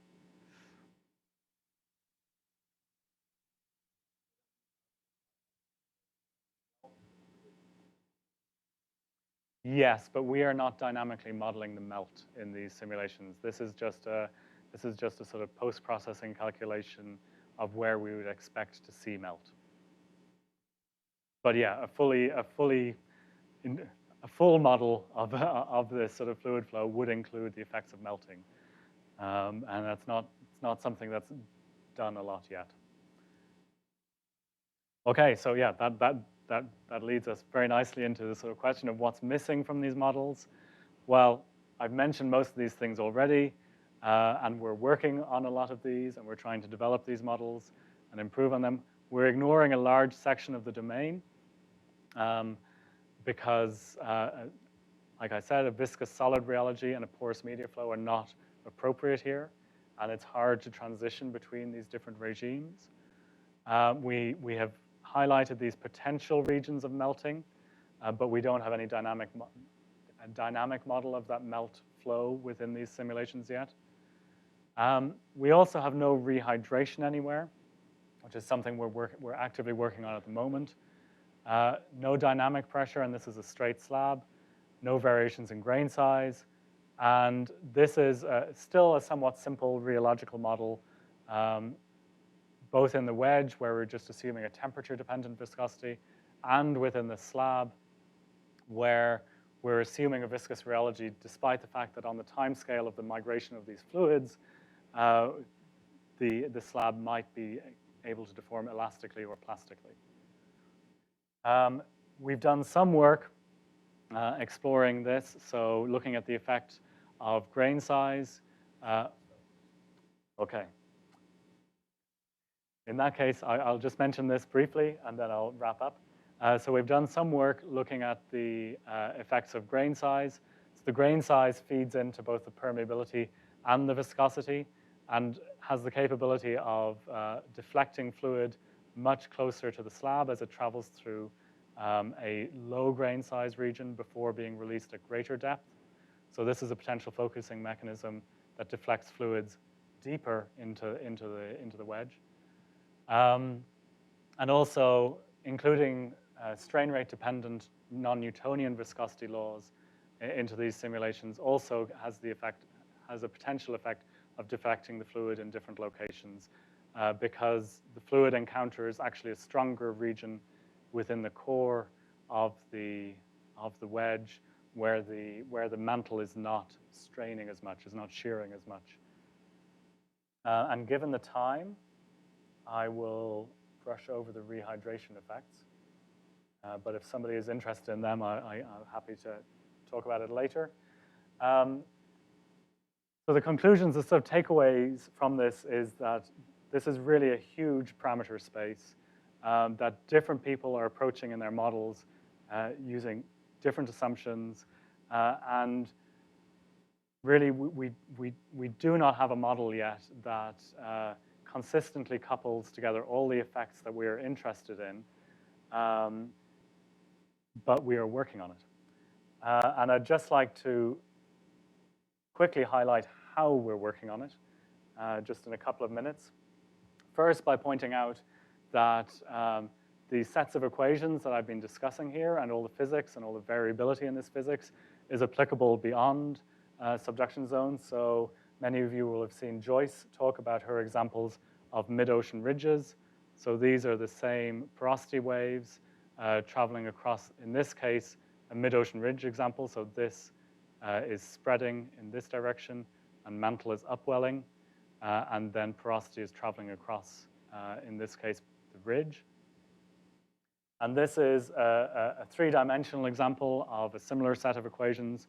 Yes, but we are not dynamically modeling the melt in these simulations. This is just a sort of post-processing calculation of where we would expect to see melt. But yeah, a full model of this sort of fluid flow would include the effects of melting, and it's not something that's done a lot yet. Okay, so yeah, that leads us very nicely into the sort of question of what's missing from these models. Well, I've mentioned most of these things already, and we're working on a lot of these, and we're trying to develop these models and improve on them. We're ignoring a large section of the domain because, like I said, a viscous solid rheology and a porous media flow are not appropriate here, and it's hard to transition between these different regimes. We have highlighted these potential regions of melting, but we don't have any dynamic model of that melt flow within these simulations yet. We also have no rehydration anywhere, which is something we're actively working on at the moment. No dynamic pressure, and this is a straight slab. No variations in grain size. And this is still a somewhat simple rheological model, both in the wedge, where we're just assuming a temperature-dependent viscosity, and within the slab, where we're assuming a viscous rheology, despite the fact that on the time scale of the migration of these fluids, the slab might be able to deform elastically or plastically. We've done some work exploring this, so looking at the effect of grain size. Okay. In that case, I'll just mention this briefly, and then I'll wrap up. So we've done some work looking at the effects of grain size. So the grain size feeds into both the permeability and the viscosity, and has the capability of deflecting fluid much closer to the slab as it travels through a low grain size region before being released at greater depth. So this is a potential focusing mechanism that deflects fluids deeper into the wedge. And also including strain rate dependent non-Newtonian viscosity laws into these simulations also has a potential effect of deflecting the fluid in different locations because the fluid encounters actually a stronger region within the core of the wedge where the mantle is not straining as much, is not shearing as much. And given the time, I will brush over the rehydration effects. But if somebody is interested in them, I'm happy to talk about it later. So the conclusions, the sort of takeaways from this is that this is really a huge parameter space that different people are approaching in their models using different assumptions. And really, we do not have a model yet that consistently couples together all the effects that we are interested in, but we are working on it. And I'd just like to quickly highlight how we're working on it, just in a couple of minutes. First, by pointing out that the sets of equations that I've been discussing here and all the physics and all the variability in this physics is applicable beyond subduction zones. So many of you will have seen Joyce talk about her examples of mid-ocean ridges. So these are the same porosity waves traveling across, in this case, a mid-ocean ridge example. So this is spreading in this direction, and mantle is upwelling, and then porosity is traveling across, in this case, the ridge. And this is a three-dimensional example of a similar set of equations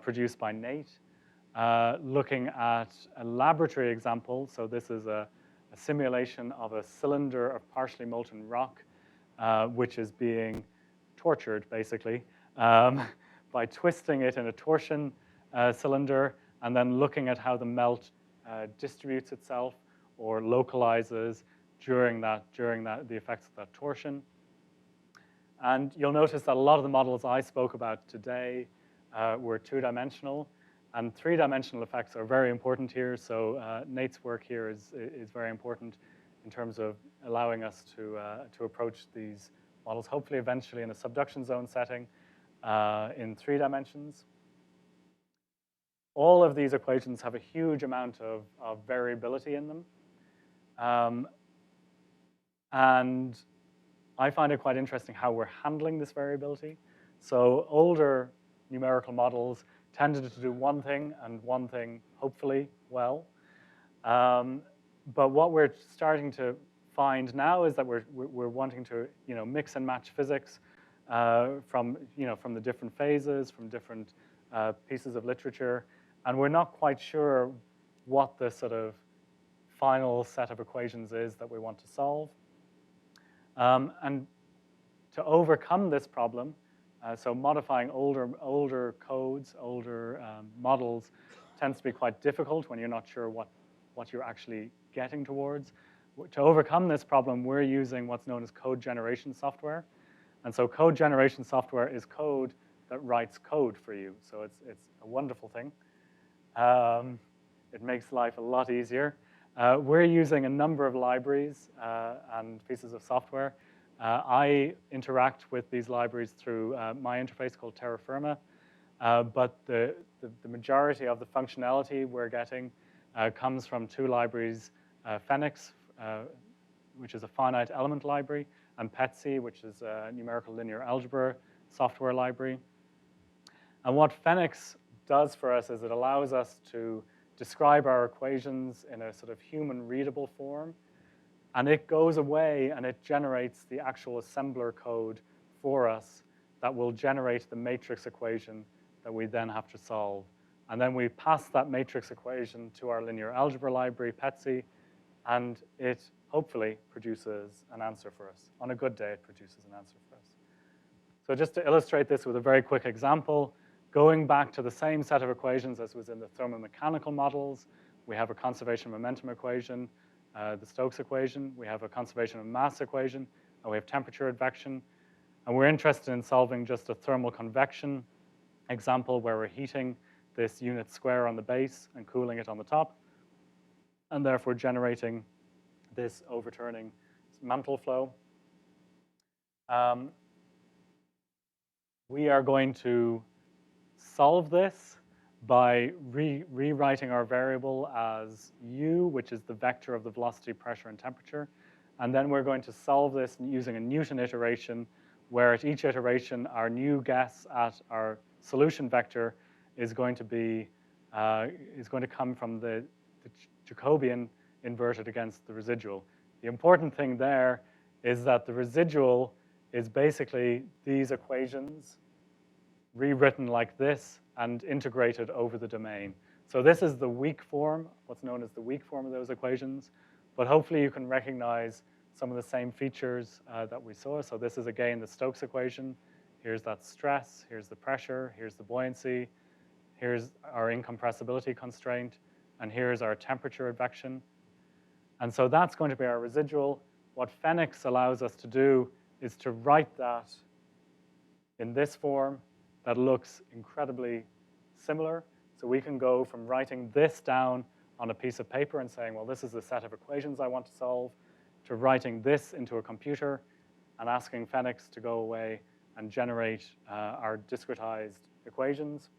produced by Nate, looking at a laboratory example. So this is a simulation of a cylinder of partially molten rock, which is being tortured, basically, by twisting it in a torsion cylinder and then looking at how the melt distributes itself or localizes during the effects of that torsion. And you'll notice that a lot of the models I spoke about today were two-dimensional, and three-dimensional effects are very important here. So Nate's work here is very important in terms of allowing us to approach these models, hopefully eventually in a subduction zone setting in 3 dimensions. All of these equations have a huge amount of variability in them. And I find it quite interesting how we're handling this variability. So older numerical models tended to do one thing and one thing, hopefully, well. But what we're starting to find now is that we're wanting to mix and match physics from the different phases, from different pieces of literature, and we're not quite sure what the sort of final set of equations is that we want to solve. And to overcome this problem, so modifying older codes, older models tends to be quite difficult when you're not sure what you're actually getting towards. to overcome this problem, we're using what's known as code generation software. And so code generation software is code that writes code for you. So it's a wonderful thing. It makes life a lot easier. We're using a number of libraries and pieces of software. I interact with these libraries through my interface called Terra Firma, but the majority of the functionality we're getting comes from two libraries, Phenix, which is a finite element library, and PETSI, which is a numerical linear algebra software library. And what Phenix does for us is it allows us to describe our equations in a sort of human readable form. And it goes away and it generates the actual assembler code for us that will generate the matrix equation that we then have to solve. And then we pass that matrix equation to our linear algebra library, PETSI, and it hopefully produces an answer for us. On a good day, it produces an answer for us. So just to illustrate this with a very quick example, going back to the same set of equations as was in the Thermo-Mechanical Models, we have a conservation momentum equation, the Stokes equation, we have a conservation of mass equation, and we have temperature advection. And we're interested in solving just a thermal convection example where we're heating this unit square on the base and cooling it on the top, and therefore generating this overturning mantle flow. We are going to solve this by rewriting our variable as u, which is the vector of the velocity, pressure, and temperature. And then we're going to solve this using a Newton iteration, where at each iteration, our new guess at our solution vector is going to come from the Jacobian inverted against the residual. The important thing there is that the residual is basically these equations rewritten like this and integrated over the domain. So this is the weak form, what's known as the weak form of those equations. But hopefully you can recognize some of the same features that we saw. So this is, again, the Stokes equation. Here's that stress. Here's the pressure. Here's the buoyancy. Here's our incompressibility constraint. And here's our temperature advection. And so that's going to be our residual. What Phenix allows us to do is to write that in this form that looks incredibly similar. So we can go from writing this down on a piece of paper and saying, well, this is the set of equations I want to solve, to writing this into a computer and asking Phenix to go away and generate our discretized equations.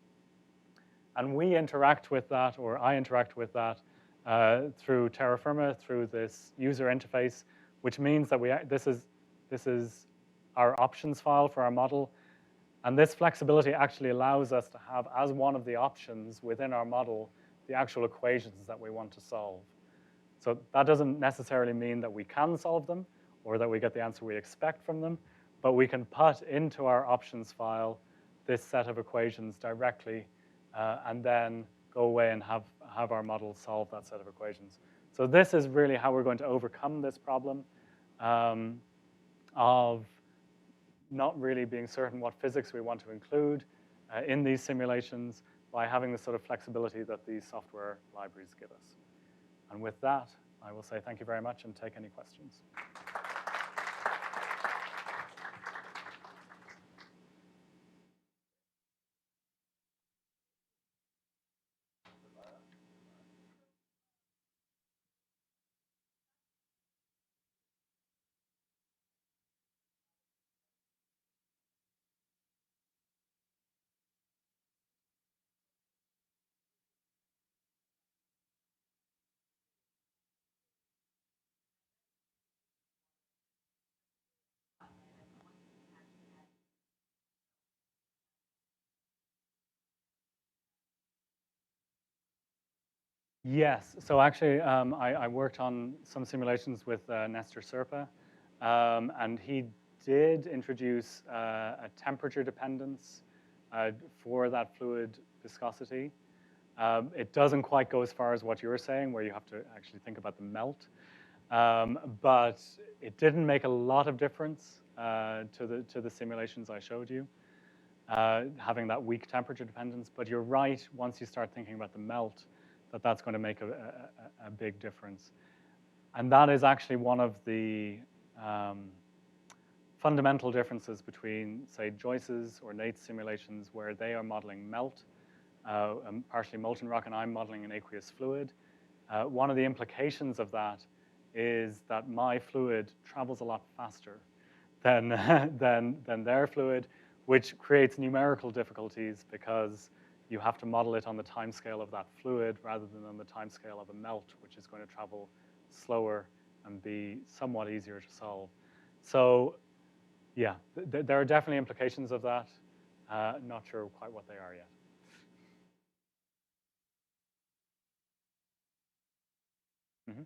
And we interact with that, or I interact with that, through Terra Firma, through this user interface, which means that this is our options file for our model. And this flexibility actually allows us to have, as one of the options within our model, the actual equations that we want to solve. So that doesn't necessarily mean that we can solve them or that we get the answer we expect from them, but we can put into our options file this set of equations directly and then go away and have our model solve that set of equations. So this is really how we're going to overcome this problem of not really being certain what physics we want to include in these simulations by having the sort of flexibility that these software libraries give us. And with that, I will say thank you very much and take any questions. Yes, so actually I worked on some simulations with Nestor Serpa, and he did introduce a temperature dependence for that fluid viscosity. It doesn't quite go as far as what you're saying, where you have to actually think about the melt, but it didn't make a lot of difference to the simulations I showed you, having that weak temperature dependence. But you're right, once you start thinking about the melt, that's going to make a big difference. And that is actually one of the fundamental differences between, say, Joyce's or Nate's simulations, where they are modeling melt, partially molten rock, and I'm modeling an aqueous fluid. One of the implications of that is that my fluid travels a lot faster than, than their fluid, which creates numerical difficulties because you have to model it on the timescale of that fluid rather than on the timescale of a melt, which is going to travel slower and be somewhat easier to solve. So yeah, there are definitely implications of that. Not sure quite what they are yet. Mm-hmm.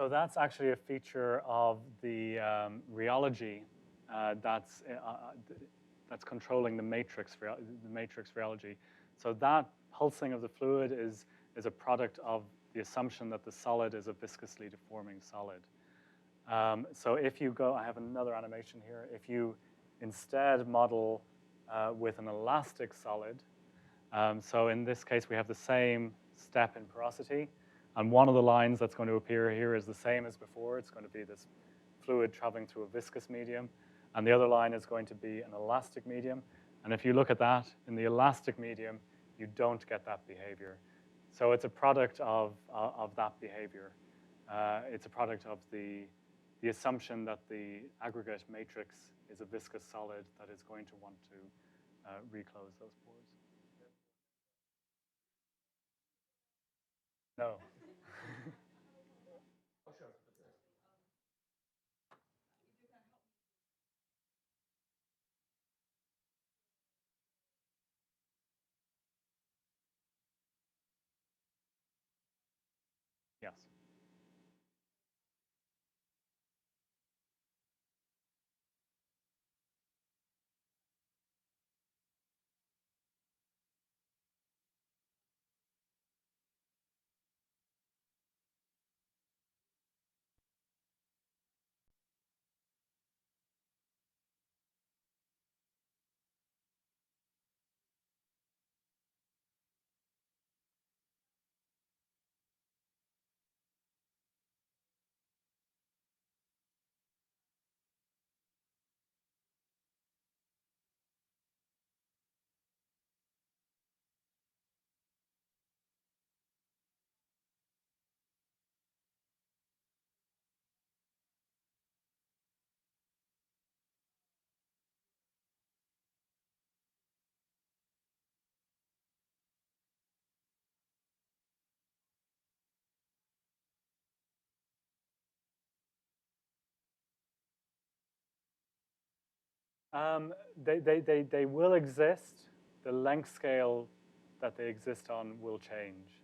So that's actually a feature of the rheology that's controlling the matrix rheology. So that pulsing of the fluid is a product of the assumption that the solid is a viscously deforming solid. So if you go, I have another animation here. If you instead model with an elastic solid, so in this case, we have the same step in porosity. And one of the lines that's going to appear here is the same as before. It's going to be this fluid traveling through a viscous medium. And the other line is going to be an elastic medium. And if you look at that, in the elastic medium, you don't get that behavior. So it's a product of that behavior. It's a product of the assumption that the aggregate matrix is a viscous solid that is going to want to reclose those pores. No. Yes. They will exist. The length scale that they exist on will change.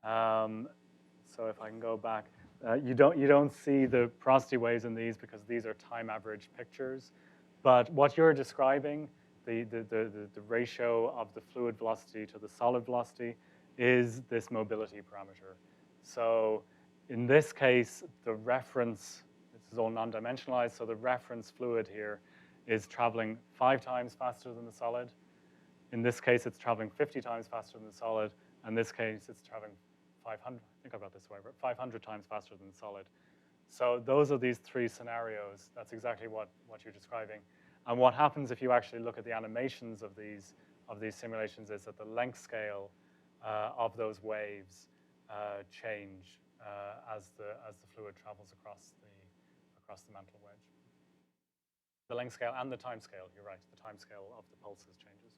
So if I can go back, you don't see the porosity waves in these because these are time average pictures. But what you're describing, the ratio of the fluid velocity to the solid velocity, is this mobility parameter. So in this case, the reference, this is all non-dimensionalized, so the reference fluid here is traveling 5 times faster than the solid. In this case, it's traveling 50 times faster than the solid. In this case, it's traveling 500, I think I got this way, but 500 times faster than the solid. So those are these 3 scenarios. That's exactly what you're describing. And what happens if you actually look at the animations of these simulations is that the length scale of those waves change as the fluid travels across the mantle wedge. The length scale and the time scale, you're right, the time scale of the pulses changes.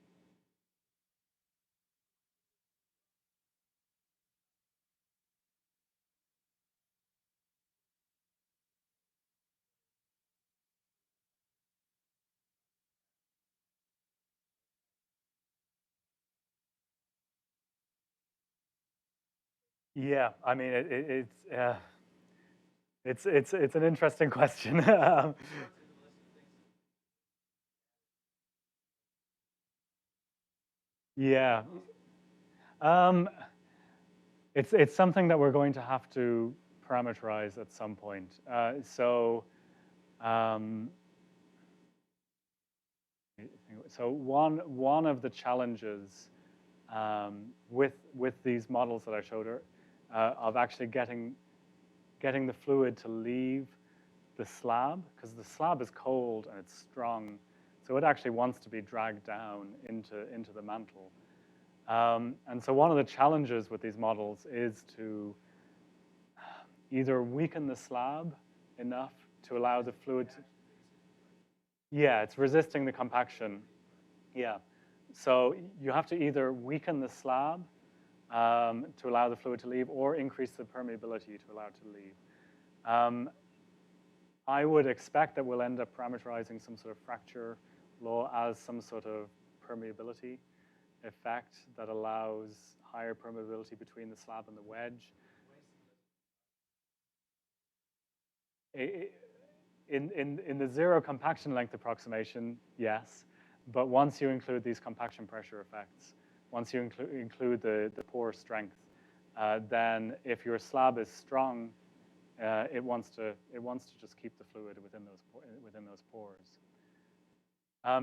Yeah, I mean, it's an interesting question. Yeah, Um, it's something that we're going to have to parameterize at some point. Um, so one of the challenges with these models that I showed her of actually getting the fluid to leave the slab, because the slab is cold and it's strong, so it actually wants to be dragged down into the mantle. And so one of the challenges with these models is to either weaken the slab enough to allow the fluid to, yeah, it's resisting the compaction. Yeah. So you have to either weaken the slab to allow the fluid to leave or increase the permeability to allow it to leave. I would expect that we'll end up parameterizing some sort of fracture law as some sort of permeability effect that allows higher permeability between the slab and the wedge. In the zero compaction length approximation, yes, but once you include these compaction pressure effects, once you include the pore strength, then if your slab is strong, it wants to just keep the fluid within those pores.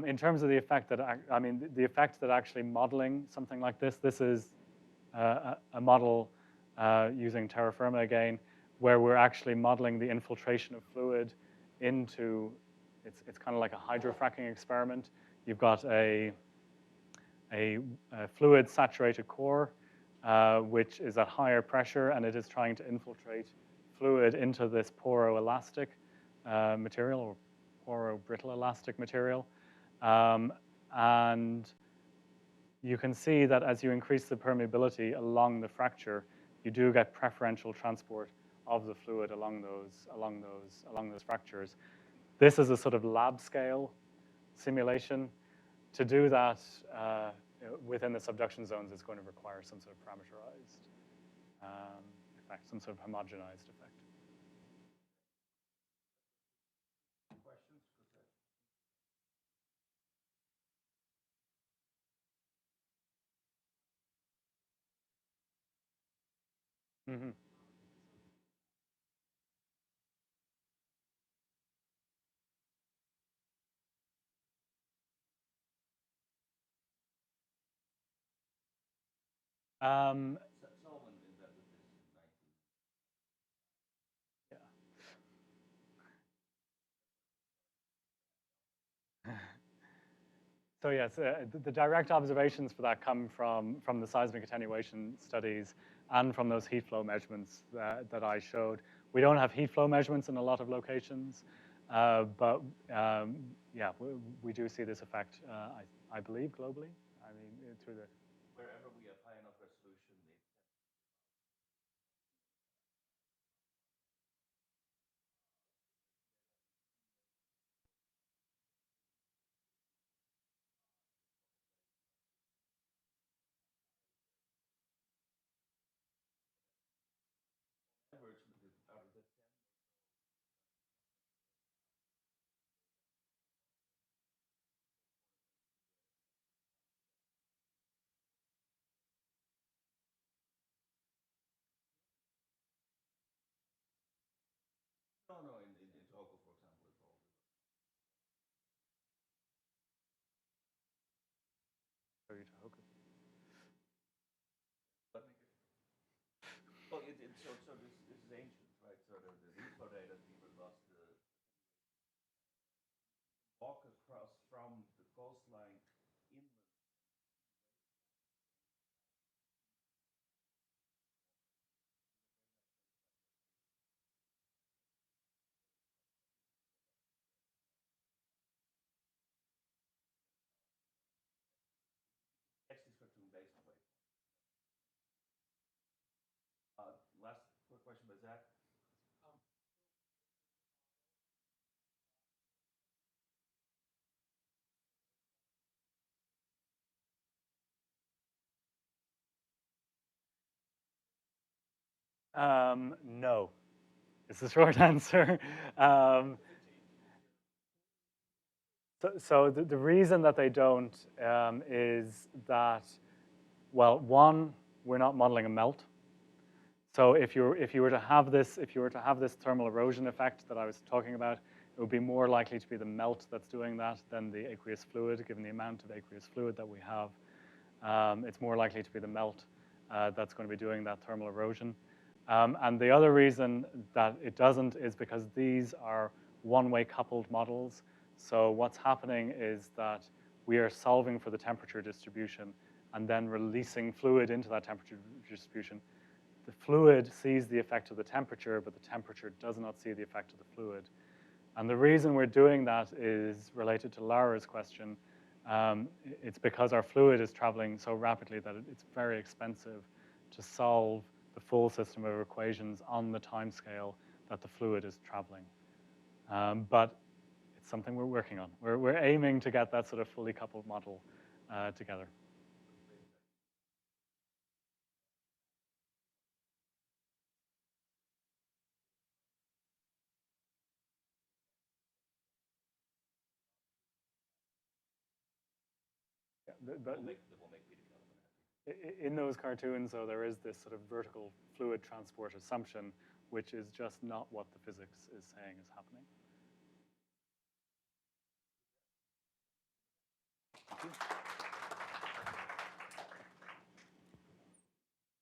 In terms of the effect that I mean, the effect that actually modeling something like this is a model using terra firma again, where we're actually modeling the infiltration of fluid into, it's kind of like a hydrofracking experiment. You've got a fluid saturated core, which is at higher pressure, and it is trying to infiltrate fluid into this poroelastic material, or poro-brittle elastic material. And you can see that as you increase the permeability along the fracture, you do get preferential transport of the fluid along those fractures. This is a sort of lab scale simulation. To do that within the subduction zones is going to require some sort of parameterized effect, some sort of homogenized effect. Questions? Mm-hmm. Solvent invented this in 19. Yeah. So yes, the direct observations for that come from the seismic attenuation studies and from those heat flow measurements that I showed. We don't have heat flow measurements in a lot of locations, but yeah, we do see this effect, I believe, globally. I mean, through the... Wherever we have high enough resolution, they average out of the 10. No, in Togo, for example, it's all. But well, so this is ancient, right? So the heat flow data fever lost the walk across from the coastline inland. Catch this cartoon based on wave. Last quick question by Zach. No, it's the short answer. So the reason that they don't is that, well, one, we're not modeling a melt. So if you were to have this thermal erosion effect that I was talking about, it would be more likely to be the melt that's doing that than the aqueous fluid, given the amount of aqueous fluid that we have. It's more likely to be the melt that's going to be doing that thermal erosion. And the other reason that it doesn't is because these are one-way coupled models. So what's happening is that we are solving for the temperature distribution and then releasing fluid into that temperature distribution. The fluid sees the effect of the temperature, but the temperature does not see the effect of the fluid. And the reason we're doing that is related to Laura's question. It's because our fluid is traveling so rapidly that it's very expensive to solve the full system of equations on the time scale that the fluid is traveling. But it's something we're working on. We're aiming to get that sort of fully coupled model together. But in those cartoons, though, there is this sort of vertical fluid transport assumption, which is just not what the physics is saying is happening. Thank you.